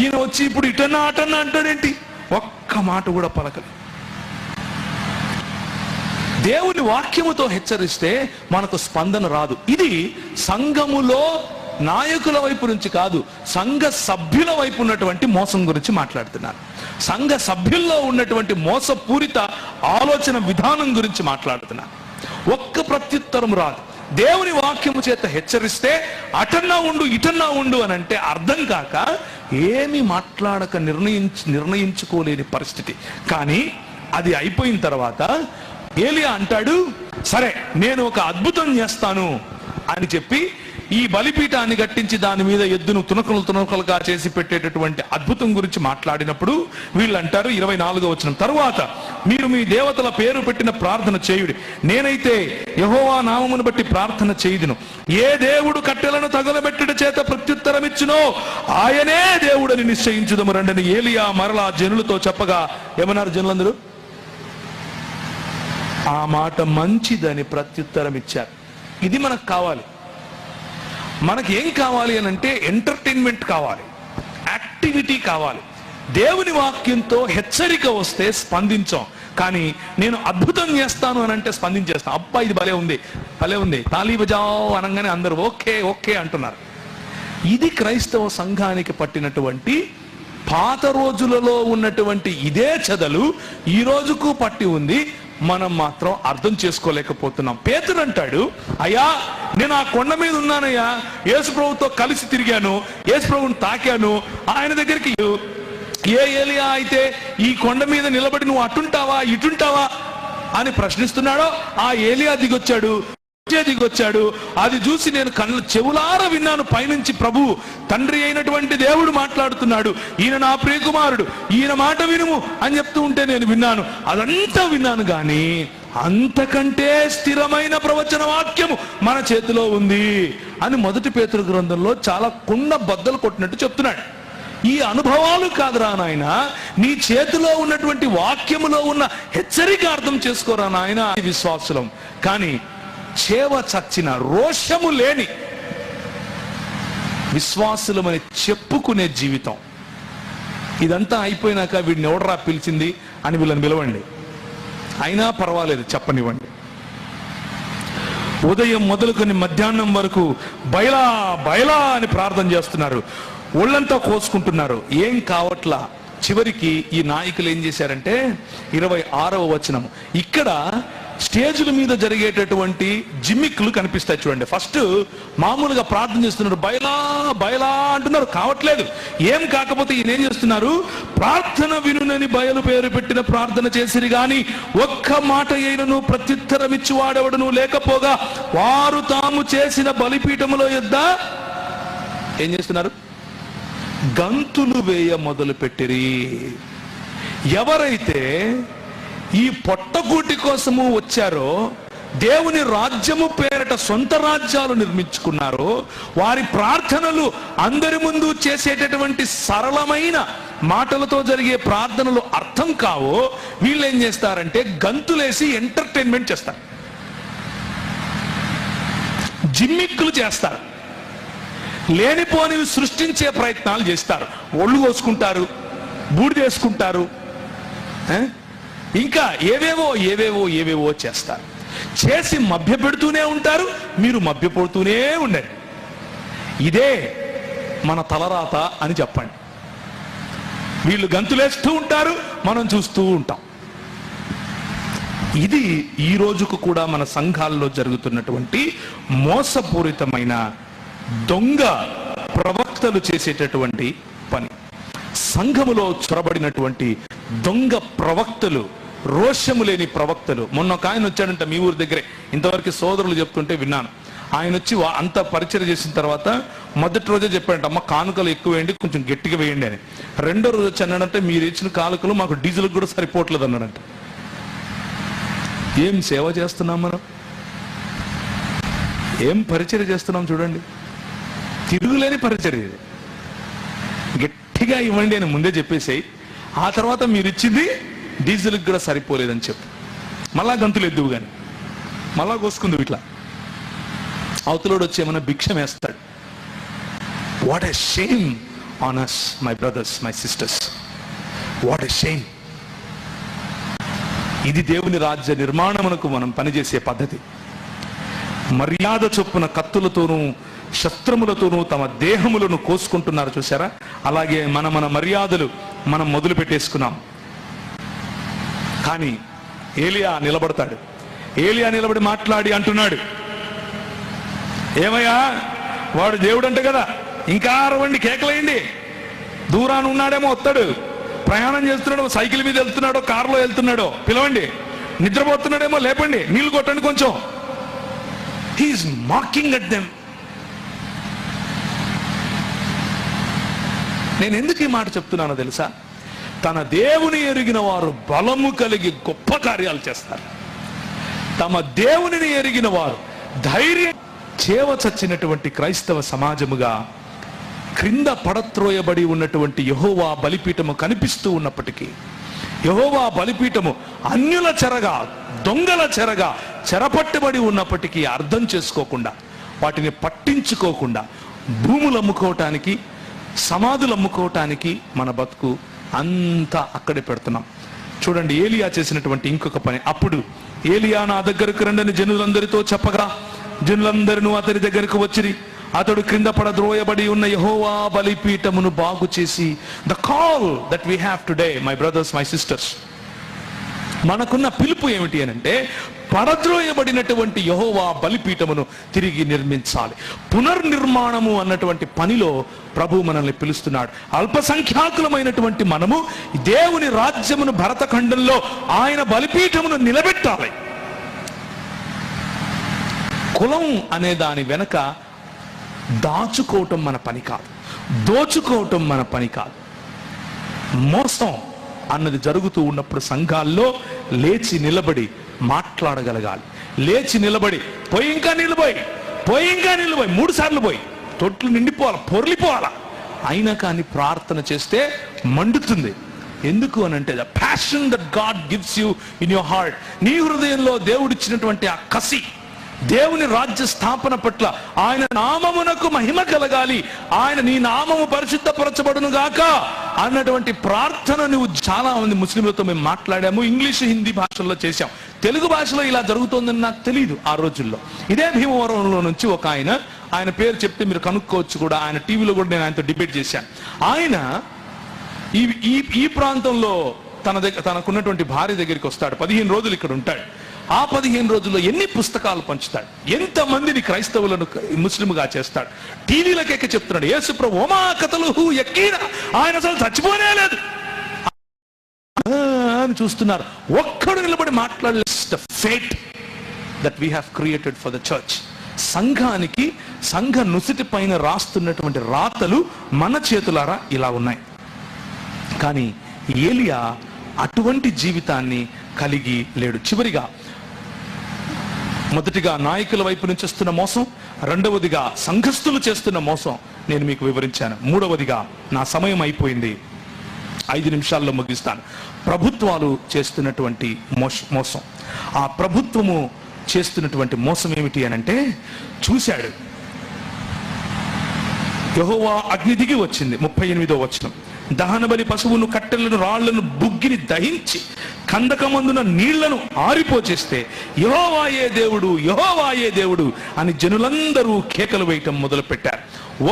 ఈయన వచ్చి ఇప్పుడు ఇటన్నా అటన్నా అంటాడేంటి? ఒక్క మాట కూడా పలకలేదు. దేవుని వాక్యముతో హెచ్చరిస్తే మనకు స్పందన రాదు. ఇది సంఘములో నాయకుల వైపు నుంచి కాదు, సంఘ సభ్యుల వైపు ఉన్నటువంటి మోసం గురించి మాట్లాడుతున్నారు. సంఘ సభ్యుల్లో ఉన్నటువంటి మోసపూరిత ఆలోచన విధానం గురించి మాట్లాడుతున్నారు. ఒక్క ప్రత్యుత్తరం రాదు. దేవుని వాక్యము చేత హెచ్చరిస్తే అటన్నా ఉండు ఇటన్నా ఉండు అని అంటే అర్థం కాక ఏమి మాట్లాడక నిర్ణయించుకోలేని పరిస్థితి. కానీ అది అయిపోయిన తర్వాత ఏలియా అంటాడు, సరే నేను ఒక అద్భుతం చేస్తాను అని చెప్పి ఈ బలిపీఠాన్ని కట్టించి దాని మీద ఎద్దును తునకలుగా చేసి పెట్టేటటువంటి అద్భుతం గురించి మాట్లాడినప్పుడు వీళ్ళు అంటారు 24వ వచనం, తరువాత మీరు మీ దేవతల పేరు పెట్టిన ప్రార్థన చేయుడి, నేనైతే యెహోవా నామమును బట్టి ప్రార్థన చేయుదును. ఏ దేవుడు కట్టెలను తగలబెట్టుట చేత ప్రత్యుత్తరం ఇచ్చునో ఆయనే దేవుడని నిశ్చయించుదము రండని ఏలియా మరలా జనులతో చెప్పగా ఏమన్నారు జనులందరూ? ఆ మాట మంచిదని ప్రత్యుత్తరం ఇచ్చారు. ఇది మనకు కావాలి. మనకి ఏం కావాలి అని అంటే ఎంటర్టైన్మెంట్ కావాలి, యాక్టివిటీ కావాలి. దేవుని వాక్యంతో హెచ్చరిక వస్తే స్పందించాం, కానీ నేను అద్భుతం చేస్తాను అని అంటే స్పందించేస్తాను. అబ్బా ఇది భలే ఉంది, భలే ఉంది, తాళీ బజావ్ అనగానే అందరూ ఓకే ఓకే అంటున్నారు. ఇది క్రైస్తవ సంఘానికి పట్టినటువంటి, పాత రోజులలో ఉన్నటువంటి ఇదే చెదలు ఈ రోజుకు పట్టి ఉంది. మనం మాత్రం అర్థం చేసుకోలేకపోతున్నాం. పేతురు అంటాడు, అయ్యా నేను ఆ కొండ మీద ఉన్నానయ్యా, యేసు ప్రభుతో కలిసి తిరిగాను, యేసు ప్రభుని తాకాను, ఆయన దగ్గరికి ఏ ఏలియా అయితే ఈ కొండ మీద నిలబడి నువ్వు అటుంటావా ఇటుంటావా అని ప్రశ్నిస్తున్నాడో ఆ ఏలియా దిగొచ్చాడు, దిగొచ్చాడు. అది చూసి నేను చెవులార విన్నాను, పైనుంచి ప్రభు తండ్రి అయినటువంటి దేవుడు మాట్లాడుతున్నాడు, ఈయన నా ప్రియకుమారుడు, ఈయన మాట వినుము అని చెప్తూ ఉంటే నేను విన్నాను. అదంతా విన్నాను, కానీ అంతకంటే స్థిరమైన ప్రవచన వాక్యము మన చేతిలో ఉంది అని మొదటి పేతురు గ్రంథంలో చాలా కుండ బద్దలు కొట్టినట్టు చెప్తున్నాడు. ఈ అనుభవాలు కాదురా నాయన, నీ చేతిలో ఉన్నటువంటి వాక్యములో ఉన్న హెచ్చరిక అర్థం చేసుకోరా నాయన విశ్వాసులం. కానీ చేవ చచ్చిన రోషము లేని విశ్వాసులమని చెప్పుకునే జీవితం, ఇదంతా అయిపోయినాక వీడిని ఎవడరా పిలిచింది అని వీళ్ళని పిలవండి, అయినా పర్వాలేదు చెప్పనివ్వండి. ఉదయం మొదలుకొని మధ్యాహ్నం వరకు బయలా బయలా అని ప్రార్థన చేస్తున్నారు, ఒళ్ళంతా కోసుకుంటున్నారు, ఏం కావట్లా. చివరికి ఈ నాయకులు ఏం చేశారంటే 26వ వచనము, ఇక్కడ స్టేజ్ల మీద జరిగేటటువంటి జిమ్మిక్లు కనిపిస్తాయి చూడండి. ఫస్ట్ మామూలుగా ప్రార్థన చేస్తున్నారు, బయలా బయలా అంటున్నారు, కావట్లేదు. ఏం కాకపోతే ఈయన ఏం చేస్తున్నారు, ప్రార్థన వినునని బయలు పేరు పెట్టిన ప్రార్థన చేసిరి గాని ఒక్క మాట అయినను ప్రత్యుత్తరం ఇచ్చివాడెవడును లేకపోగా వారు తాము చేసిన బలిపీఠములో యొద్ద ఏం చేస్తున్నారు, గంతులు వేయ మొదలు పెట్టిరి. ఎవరైతే ఈ పొట్టగూటి కోసము వచ్చారో, దేవుని రాజ్యము పేరట సొంత రాజ్యాలు నిర్మించుకున్నారో, వారి ప్రార్థనలు అందరి ముందు చేసేటటువంటి సరళమైన మాటలతో జరిగే ప్రార్థనలు అర్థం కావో, వీళ్ళు ఏం చేస్తారంటే గంతులేసి ఎంటర్టైన్మెంట్ చేస్తారు, జిమ్మిక్కులు చేస్తారు, లేనిపోనివి సృష్టించే ప్రయత్నాలు చేస్తారు, ఒళ్ళు కోసుకుంటారు, బూడిదేసుకుంటారు, ఇంకా ఏవేవో ఏవేవో ఏవేవో చేస్తారు. చేసి మభ్య పెడుతూనే ఉంటారు, మీరు మభ్య పడుతూనే ఉండండి. ఇదే మన తలరాత అని చెప్పండి. వీళ్ళు గంతులేస్తూ ఉంటారు, మనం చూస్తూ ఉంటాం. ఇది ఈ రోజుకు కూడా మన సంఘాల్లో జరుగుతున్నటువంటి మోసపూరితమైన దొంగ ప్రవక్తలు చేసేటటువంటి పని. సంఘములో చొరబడినటువంటి దొంగ ప్రవక్తలు, రోషము లేని ప్రవక్తలు. మొన్న ఒక ఆయన వచ్చాడంట మీ ఊరి దగ్గరే, ఇంతవరకు సోదరులు చెప్తుంటే విన్నాను. ఆయన వచ్చి అంత పరిచయం చేసిన తర్వాత మొదటి రోజే చెప్పాడంట, అమ్మ కానుకలు ఎక్కువ వేయండి, కొంచెం గట్టిగా వేయండి అని. రెండో రోజు వచ్చి అన్నాడంటే, మీరు ఇచ్చిన కానుకలు మాకు డీజిల్ కూడా సరిపోవట్లేదు అన్నాడంట. ఏం సేవ చేస్తున్నాం మనం, ఏం పరిచయం చేస్తున్నాం చూడండి. తిరుగులేని పరిచర్య. గట్టిగా ఇవ్వండి అని ముందే చెప్పేసాయి, ఆ తర్వాత మీరు ఇచ్చింది డీజిల్కి కూడా సరిపోలేదని చెప్పు, మళ్ళా గంతులు ఎద్దువు కానీ మళ్ళా కోసుకుంది. ఇట్లా అవతలోడు వచ్చి ఏమన్నా భిక్షం వేస్తాడు. What a shame on us, my brothers, my sisters, what a shame. ఇది దేవుని రాజ్య నిర్మాణమునకు మనం పనిచేసే పద్ధతి. మర్యాద చొప్పున కత్తులతోనూ శస్త్రములతోనూ తమ దేహములను కోసుకుంటున్నారు చూసారా. అలాగే మన మర్యాదలు మనం మొదలు పెట్టేసుకున్నాం. కానీ ఏలియా నిలబడతాడు. ఏలియా నిలబడి మాట్లాడి అంటున్నాడు, ఏమయ్యా వాడు దేవుడు అంట కదా, ఇంకా అరవండి, కేకలేయండి. దూరాన ఉన్నాడేమో వస్తాడు, ప్రయాణం చేస్తున్నాడో, సైకిల్ మీద వెళ్తున్నాడో, కారులో వెళ్తున్నాడో పిలవండి, నిద్రపోతున్నాడేమో లేపండి, నీళ్లు కొట్టండి కొంచెం. He's mocking at them. నేను ఎందుకు ఈ మాట చెప్తున్నానో తెలుసా? తన దేవుని ఎరిగిన వారు బలము కలిగి గొప్ప కార్యాలు చేస్తారు. తమ దేవునిని ఎరిగిన వారు ధైర్యం. చేవ చచ్చినటువంటి క్రైస్తవ సమాజముగా క్రింద పడత్రోయబడి ఉన్నటువంటి యెహోవా బలిపీఠము కనిపిస్తూ ఉన్నప్పటికీ, యెహోవా బలిపీఠము అన్యుల చెరగా, దొంగల చెరగా చెరపట్టుబడి ఉన్నప్పటికీ అర్థం చేసుకోకుండా, వాటిని పట్టించుకోకుండా భూములు అమ్ముకోవటానికి, సమాధులు అమ్ముకోవటానికి మన బతుకు అంతా అక్కడే పెడుతున్నాం. చూడండి ఏలియా చేసినటువంటి ఇంకొక పని. అప్పుడు ఏలియా నా దగ్గరకు రండని జనులందరితో చెప్పగా జనులందరూ అతని దగ్గరకు వచ్చిరి. అతడు క్రింద పడద్రోయబడి ఉన్న యెహోవా బలిపీఠమును బాగు చేసి, the call that we have today my brothers my sisters, మనకున్న పిలుపు ఏమిటి అనంటే పడద్రోయబడినటువంటి యెహోవా బలిపీఠమును తిరిగి నిర్మించాలి. పునర్నిర్మాణము అన్నటువంటి పనిలో ప్రభు మనల్ని పిలుస్తున్నాడు. అల్పసంఖ్యాకులమైనటువంటి మనము దేవుని రాజ్యమును భరతఖండంలో ఆయన బలిపీఠమును నిలబెట్టాలి. కులం అనే దాని వెనక దాచుకోవటం మన పని కాదు, దోచుకోవటం మన పని కాదు. మోసం అన్నది జరుగుతూ ఉన్నప్పుడు సంఘాల్లో లేచి నిలబడి మాట్లాడగలగాలి. లేచి నిలబడి పోయి ఇంకా నిలబోయి 3 సార్లు పోయి తొట్లు నిండిపోవాలి, పొర్లిపోవాలా. అయినా కానీ ప్రార్థన చేస్తే మండుతుంది. ఎందుకు అనంటే the passion that God gives you in your heart. నీ హృదయంలో దేవుడిచ్చినటువంటి ఆ కసి, దేవుని రాజ్య స్థాపన పట్ల ఆయన నామమునకు మహిమ కలగాలి, ఆయన నీ నామము పరిశుద్ధపరచబడును గాక అన్నటువంటి ప్రార్థన నువ్వు చాలా మంది ముస్లింలతో మేము మాట్లాడాము. ఇంగ్లీష్ హిందీ భాషల్లో చేశాం. తెలుగు భాషలో ఇలా జరుగుతోందని నాకు తెలియదు ఆ రోజుల్లో. ఇదే భీమవరంలో నుంచి ఒక ఆయన పేరు చెప్తే మీరు కనుక్కోవచ్చు కూడా, ఆయన టీవీలో కూడా నేను ఆయనతో డిబేట్ చేశాను. ఆయన ఈ ప్రాంతంలో తనకున్నటువంటి భార్య దగ్గరికి వస్తాడు. 15 రోజులు ఇక్కడ ఉంటాడు. ఆ 15 రోజుల్లో ఎన్ని పుస్తకాలు పంచుతాడు, ఎంతమందిని క్రైస్తవులను ముస్లింగా చేస్తాడు. టీవీలకెక్క చెప్తున్నాడు యేసు ప్రభు ఓమా కథలు ఎక్కిన ఆయన అసలు చచ్చిపోనే లేదు అని చూస్తున్నారు. ఒక్కడు నిలబడి మాట్లాడలేదు. The fate that we have created for the church. సంఘానికి సంఘ నుసిటి పైన రాస్తున్నటువంటి రాతలు మన చేతులారా ఇలా ఉన్నాయి. కానీ ఏలియా అటువంటి జీవితాన్ని కలిగి లేడు. చివరిగా మొదటిగా నాయకుల వైపు నుంచి వస్తున్న మోసం, రెండవదిగా సంఘస్థులు చేస్తున్న మోసం నేను మీకు వివరించాను. మూడవదిగా నా సమయం అయిపోయింది, 5 నిమిషాల్లో ముగిస్తాను. ప్రభుత్వాలు చేస్తున్నటువంటి మోసం. ఆ ప్రభుత్వము చేస్తున్నటువంటి మోసం ఏమిటి అనంటే, చూశాడు యెహోవా అగ్ని దిగి వచ్చింది. 38వ వచనం, దహనబలి పశువును కట్టెలను రాళ్లను బుగ్గిని దహించి కందకమందున నీళ్లను ఆరిపోచేస్తే యెహోవాయే దేవుడు యెహోవాయే దేవుడు అని జనులందరూ కేకలు వేయటం మొదలు పెట్టారు.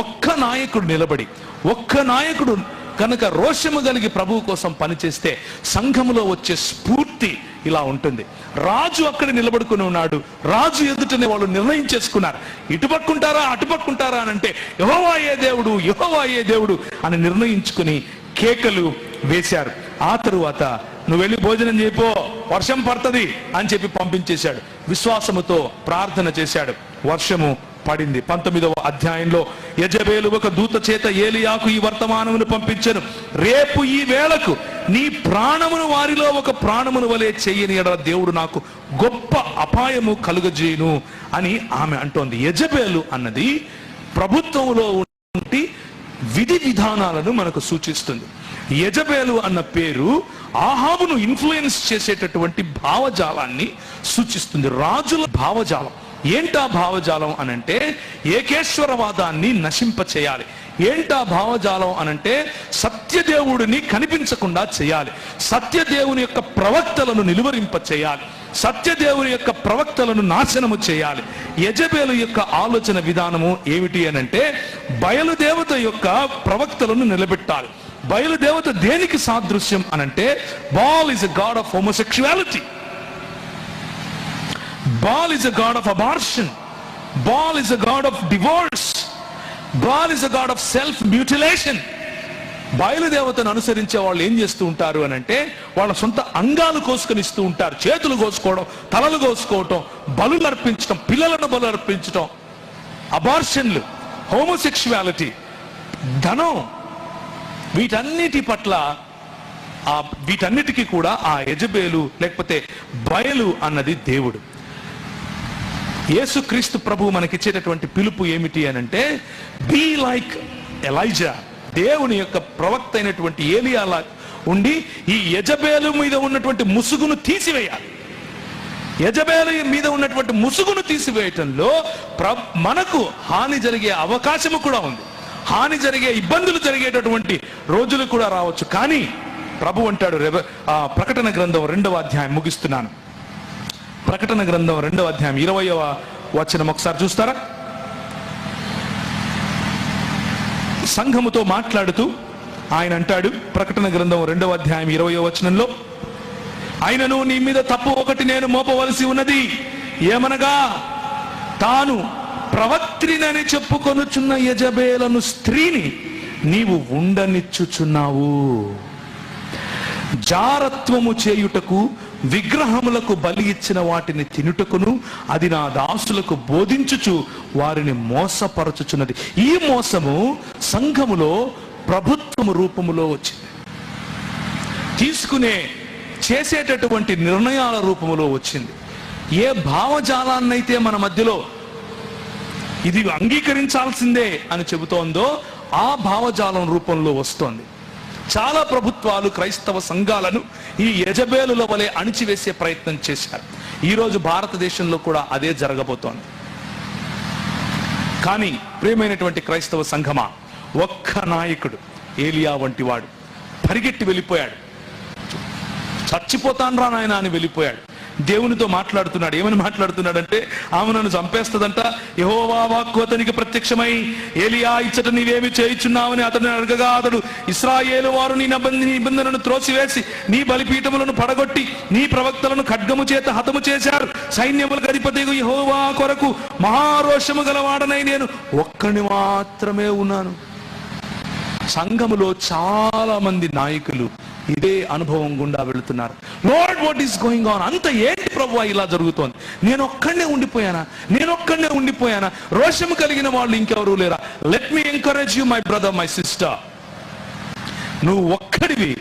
ఒక్క నాయకుడు నిలబడి, ఒక్క నాయకుడు కనుక రోషము కలిగి ప్రభువు కోసం పనిచేస్తే సంఘములో వచ్చే స్ఫూర్తి ఇలా ఉంటుంది. రాజు అక్కడ నిలబడుకుని ఉన్నాడు. రాజు ఎదుటనే వాళ్ళు నిర్ణయం చేసుకున్నారు, ఇటుపక్కుంటారా అటుపక్కుంటారా అని. అంటే యెహోవాయే దేవుడు యెహోవాయే దేవుడు అని నిర్ణయించుకుని కేకలు వేశారు. ఆ తరువాత నువ్వు వెళ్ళి భోజనం చేయిపో, వర్షం పడుతుంది అని చెప్పి పంపించేశాడు. విశ్వాసముతో ప్రార్థన చేశాడు, వర్షము పడింది. 19వ అధ్యాయంలో యెజబేలు ఒక దూత చేత ఏలియాకు ఈ వర్తమానమును పంపించెను, రేపు ఈ వేళకు నీ ప్రాణమును వారిలో ఒక ప్రాణమును వలె చెయ్యని ఎడల దేవుడు నాకు గొప్ప అపాయము కలుగజేయును అని ఆమె అంటోంది. యెజబేలు అన్నది ప్రభుత్వంలో ఉండి విధి విధానాలను మనకు సూచిస్తుంది. యెజబేలు అన్న పేరు ఆహాబును ఇన్ఫ్లుయెన్స్ చేసేటటువంటి భావజాలాన్ని సూచిస్తుంది, రాజుల భావజాలం. ఏంటా భావజాలం అనంటే ఏకేశ్వరవాదాన్ని నశింప చేయాలి. ఏంటా భావజాలం అనంటే సత్యదేవుడిని కనిపించకుండా చేయాలి, సత్యదేవుని యొక్క ప్రవక్తలను నిలువరింప చేయాలి, సత్యదేవుని యొక్క ప్రవక్తలను నాశనము చేయాలి. యెజబేలు యొక్క ఆలోచన విధానము ఏమిటి అనంటే బయలుదేవత యొక్క ప్రవక్తలను నిలబెట్టాలి. బయలుదేవత దేనికి సాదృశ్యం అనంటే ball is a God of homosexuality, Baal is a god of abortion. Baal is a god of divorce. Baal is a god of self-mutilation. బయలుదేవతను అనుసరించే వాళ్ళు ఏం చేస్తూ ఉంటారు అని అంటే వాళ్ళ సొంత అంగాలు కోసుకొని ఇస్తూ ఉంటారు. చేతులు కోసుకోవడం, తలలు కోసుకోవటం, బలులు అర్పించడం, పిల్లలను బలు అర్పించడం, అబార్షన్లు, హోమోసెక్షువాలిటీ, ధనం, వీటన్నిటికీ కూడా ఆ యెజబేలు లేకపోతే బయలు అన్నది దేవుడు. యేసుక్రీస్తు ప్రభువు మనకిచ్చేటటువంటి పిలుపు ఏమిటి అనంటే బీ లైక్ ఎలైజా, దేవుని యొక్క ప్రవక్త అయినటువంటి ఏలియాలా ఉండి ఈ యెజబేలు మీద ఉన్నటువంటి ముసుగును తీసివేయాలి. యెజబేలు మీద ఉన్నటువంటి ముసుగును తీసివేయటంలో మనకు హాని జరిగే అవకాశము కూడా ఉంది, హాని జరిగే ఇబ్బందులు జరిగేటటువంటి రోజులు కూడా రావచ్చు. కానీ ప్రభు అంటాడు, ప్రకటన గ్రంథం 2వ అధ్యాయం, ముగిస్తున్నాను. ప్రకటన గ్రంథం 2వ అధ్యాయం 20వ వచనం ఒకసారి చూస్తారా? సంఘముతో మాట్లాడుతూ ఆయన అంటాడు, ప్రకటన గ్రంథం 2వ అధ్యాయం 20వ వచనంలో, ఆయనను నీ మీద తప్పు ఒకటి నేను మోపవలసి ఉన్నది, ఏమనగా తాను ప్రవక్త్రినని చెప్పుకొనుచున్న యెజబెలను స్త్రీని నీవు ఉండనిచ్చుచున్నావు. జారత్వము చేయుటకు విగ్రహములకు బలి ఇచ్చిన వాటిని తినుటకును అది నా దాసులకు బోధించుచు వారిని మోసపరచుచున్నది. ఈ మోసము సంఘములో ప్రభుత్వము రూపములో వచ్చింది, తీసుకునే చేసేటటువంటి నిర్ణయాల రూపములో వచ్చింది. ఏ భావజాలాన్నైతే మన మధ్యలో ఇది అంగీకరించాల్సిందే అని చెబుతోందో ఆ భావజాలం రూపంలో వస్తోంది. చాలా ప్రభుత్వాలు క్రైస్తవ సంఘాలను ఈ యెజబెలుల వలె అణిచివేసే ప్రయత్నం చేశారు. ఈరోజు భారతదేశంలో కూడా అదే జరగబోతోంది. కానీ ప్రియమైనటువంటి క్రైస్తవ సంఘమా, ఒక్క నాయకుడు ఏలియా వంటి వాడు పరిగెట్టి వెళ్ళిపోయాడు. చచ్చిపోతాను రా నాయన అని వెళ్ళిపోయాడు. దేవునితో మాట్లాడుతున్నాడు. ఏమని మాట్లాడుతున్నాడంటే, ఆమె నన్ను చంపేస్తుందంట. యెహోవా వాక్కు అతనికి ప్రత్యక్షమై, ఏలియా ఇచ్చట నీవేమి చేయుచున్నావని అతన్ని అడగగా, అతడు ఇశ్రాయేలు వారు నీ నిబంధనను త్రోసివేసి నీ బలిపీఠములను పడగొట్టి నీ ప్రవక్తలను ఖడ్గము చేత హతము చేశారు. సైన్యములకు అధిపతి యెహోవా కొరకు మహారోషము గలవాడనై నేను ఒక్కని మాత్రమే ఉన్నాను. సంఘములో చాలా మంది నాయకులు ఇదే అనుభవం గుండా వెళుతున్నారు. Lord, what is going on? అంత ఏంటి ప్రభువా ఇలా జరుగుతోంది? నేను ఒక్కడే ఉండిపోయానా? రోషము కలిగిన వాళ్ళు ఇంకెవరూ లేరా? Let me encourage you my brother, my sister. నువ్వు ఒక్కడివి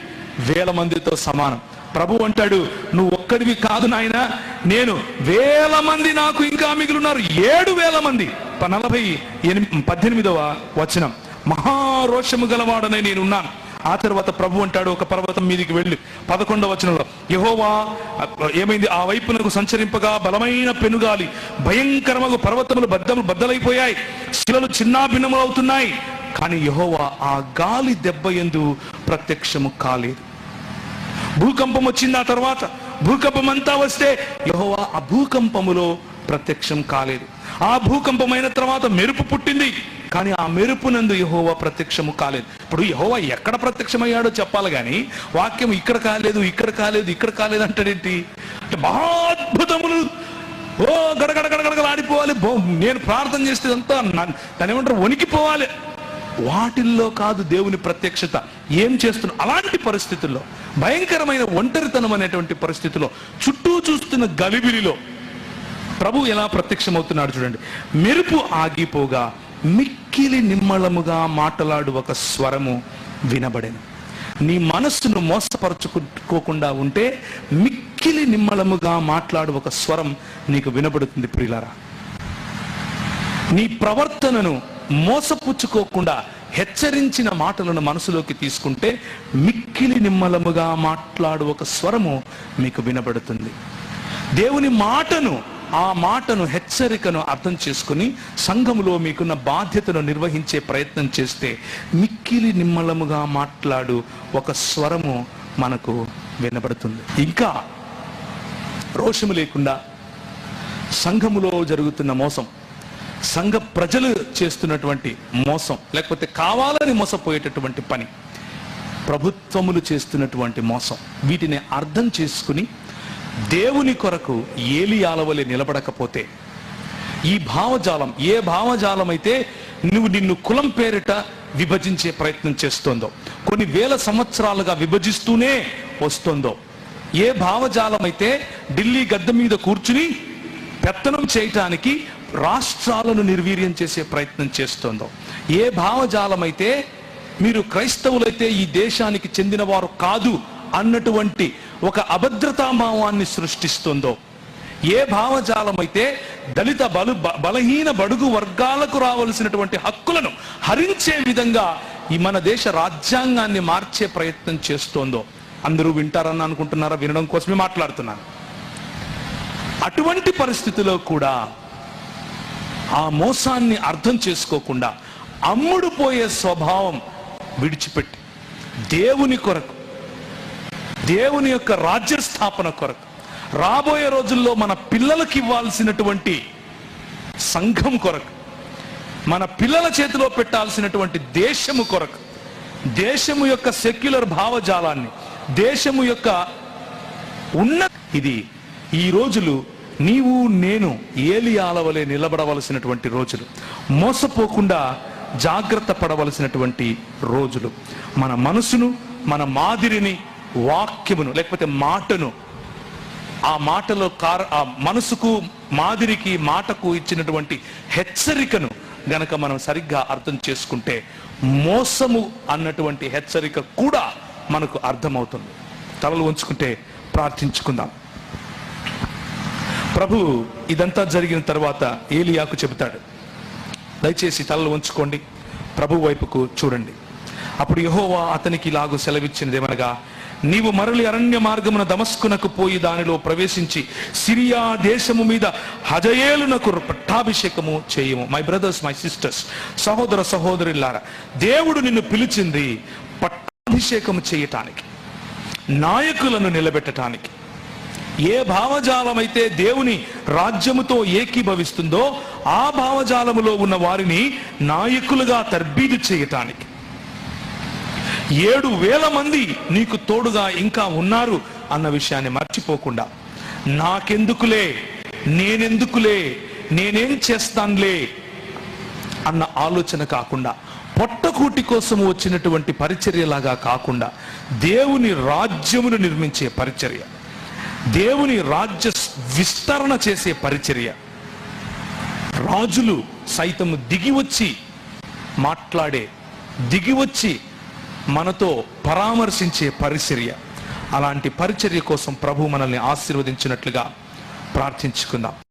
వేల మందితో సమానం. ప్రభు అంటాడు, నువ్వు ఒక్కడివి కాదు నాయన, నేను వేల మంది నాకు ఇంకా మిగిలిన్నారు. 7,000 మంది. 18వ వచనం, మహారోషము గలవాడనే నేనున్నాను. ఆ తర్వాత ప్రభు అంటాడు, ఒక పర్వతం మీదికి వెళ్ళి 11వ వచనంలో, యెహోవా ఏమైంది? ఆ వైపునకు సంచరింపగా బలమైన పెనుగాలి, భయంకరమగు పర్వతములు బద్దలైపోయాయి, శిలలు చిన్నాభిన్నములవుతున్నాయి. కానీ యెహోవా ఆ గాలి దెబ్బ యందు ప్రత్యక్షము కాలేదు. భూకంపం వచ్చింది. ఆ తర్వాత భూకంపం అంతా వస్తే యెహోవా ఆ భూకంపములో ప్రత్యక్షం కాలేదు. ఆ భూకంపమైన తర్వాత మెరుపు పుట్టింది, కానీ ఆ మెరుపునందు యెహోవా ప్రత్యక్షము కాలేదు. ఇప్పుడు యెహోవా ఎక్కడ ప్రత్యక్షమయ్యాడో చెప్పాలి, కానీ వాక్యం ఇక్కడ కాలేదు అంటాడేంటి? అంటే మహాద్భుతములు గడగడగడగడగలాడిపోవాలి. నేను ప్రార్థన చేస్తే అంతా దాని ఏమంటారు, వణికిపోవాలి. వాటిల్లో కాదు దేవుని ప్రత్యక్షత. ఏం చేస్తున్నా అలాంటి పరిస్థితుల్లో, భయంకరమైన ఒంటరితనం అనేటువంటి పరిస్థితిలో, చుట్టూ చూస్తున్న గలిబిలిలో ప్రభు ఎలా ప్రత్యక్షమవుతున్నాడు చూడండి. మెరుపు ఆగిపోగా మిక్కిలి నిమ్మళముగా మాట్లాడు ఒక స్వరము వినబడెను. నీ మనస్సును మోసపరచుకోకుండా ఉంటే మిక్కిలి నిమ్మళముగా మాట్లాడు ఒక స్వరం నీకు వినబడుతుంది. ప్రియులారా, నీ ప్రవర్తనను మోసపుచ్చుకోకుండా హెచ్చరించిన మాటలను మనసులోకి తీసుకుంటే మిక్కిలి నిమ్మలముగా మాట్లాడు ఒక స్వరము మీకు వినబడుతుంది. దేవుని మాటను, ఆ మాటను, హెచ్చరికను అర్థం చేసుకుని సంఘములో మీకున్న బాధ్యతను నిర్వహించే ప్రయత్నం చేస్తే మిక్కిలి నిమ్మలముగా మాట్లాడు ఒక స్వరము మనకు వినబడుతుంది. ఇంకా రోషము లేకుండా సంఘములో జరుగుతున్న మోసం, సంఘ ప్రజలు చేస్తున్నటువంటి మోసం, లేకపోతే కావాలని మోసపోయేటటువంటి పని, ప్రభుత్వములు చేస్తున్నటువంటి మోసం, వీటిని అర్థం చేసుకుని దేవుని కొరకు ఏలియాల వలె నిలబడకపోతే, ఈ భావజాలం ఏ భావజాలం అయితే నిన్ను కులం పేరిట విభజించే ప్రయత్నం చేస్తోందో, కొన్ని వేల సంవత్సరాలుగా విభజిస్తూనే వస్తుందో, ఏ భావజాలం అయితే ఢిల్లీ గద్దె మీద కూర్చుని పెత్తనం చేయటానికి రాష్ట్రాలను నిర్వీర్యం చేసే ప్రయత్నం చేస్తోందో, ఏ భావజాలం అయితే మీరు క్రైస్తవులైతే ఈ దేశానికి చెందిన వారు కాదు అన్నటువంటి ఒక అభద్రతాభావాన్ని సృష్టిస్తుందో, ఏ భావజాలం అయితే దళిత బలహీన బడుగు వర్గాలకు రావలసినటువంటి హక్కులను హరించే విధంగా ఈ మన దేశ రాజ్యాంగాన్ని మార్చే ప్రయత్నం చేస్తోందో, అందరూ వింటారని అనుకుంటున్నారా? వినడం కోసమే మాట్లాడుతున్నాను. అటువంటి పరిస్థితిలో కూడా ఆ మోసాన్ని అర్థం చేసుకోకుండా అమ్ముడుపోయే స్వభావం విడిచిపెట్టి దేవుని కొరకు దేవుని యొక్క రాజ్య స్థాపన కొరకు, రాబోయే రోజుల్లో మన పిల్లలకి ఇవ్వాల్సినటువంటి సంఘం కొరకు, మన పిల్లల చేతిలో పెట్టాల్సినటువంటి దేశము కొరకు, దేశము యొక్క సెక్యులర్ భావజాలాన్ని, దేశము యొక్క ఇది ఈ రోజులు నీవు నేను ఏలియాల వలె నిలబడవలసినటువంటి రోజులు, మోసపోకుండా జాగ్రత్త పడవలసినటువంటి రోజులు. మన మనసును, మన మాదిరిని, వాక్యమును లేకపోతే మాటను, ఆ మాటలో ఆ మనసుకు, మాదిరికి, మాటకు ఇచ్చినటువంటి హెచ్చరికను గనక మనం సరిగ్గా అర్థం చేసుకుంటే మోసము అన్నటువంటి హెచ్చరిక కూడా మనకు అర్థమవుతుంది. తలలు ఉంచుకుంటే ప్రార్థించుకుందాం. ప్రభు ఇదంతా జరిగిన తర్వాత ఏలియాకు చెబుతాడు, దయచేసి తలలు ఉంచుకోండి, ప్రభు వైపుకు చూడండి. అప్పుడు యెహోవా అతనికి ఇలాగూ సెలవిచ్చినదేమనగా, నీవు మరలి అరణ్య మార్గమున దమస్కునకు పోయి దానిలో ప్రవేశించి సిరియా దేశము మీద హజయేలునకు పట్టాభిషేకము చేయము. మై బ్రదర్స్, మై సిస్టర్స్, సహోదర సహోదరులారా, దేవుడు నిన్ను పిలిచింది పట్టాభిషేకము చేయటానికి, నాయకులను నిలబెట్టడానికి. ఏ భావజాలం అయితే దేవుని రాజ్యముతో ఏకీభవిస్తుందో ఆ భావజాలములో ఉన్న వారిని నాయకులుగా తర్బీదు చేయటానికి. 7,000 మంది నీకు తోడుగా ఇంకా ఉన్నారు అన్న విషయాన్ని మర్చిపోకుండా, నాకెందుకులే, నేనెందుకులే, నేనేం చేస్తానులే అన్న ఆలోచన కాకుండా, పొట్టకూటి కోసం వచ్చినటువంటి పరిచర్యలాగా కాకుండా, దేవుని రాజ్యమును నిర్మించే పరిచర్య, దేవుని రాజ్య విస్తరణ చేసే పరిచర్య, రాజులు సైతము దిగివచ్చి మాట్లాడే, దిగివచ్చి మనతో పరామర్శించే పరిచర్య, అలాంటి పరిచర్య కోసం ప్రభు మనల్ని ఆశీర్వదించినట్లుగా ప్రార్థించుకుందాం.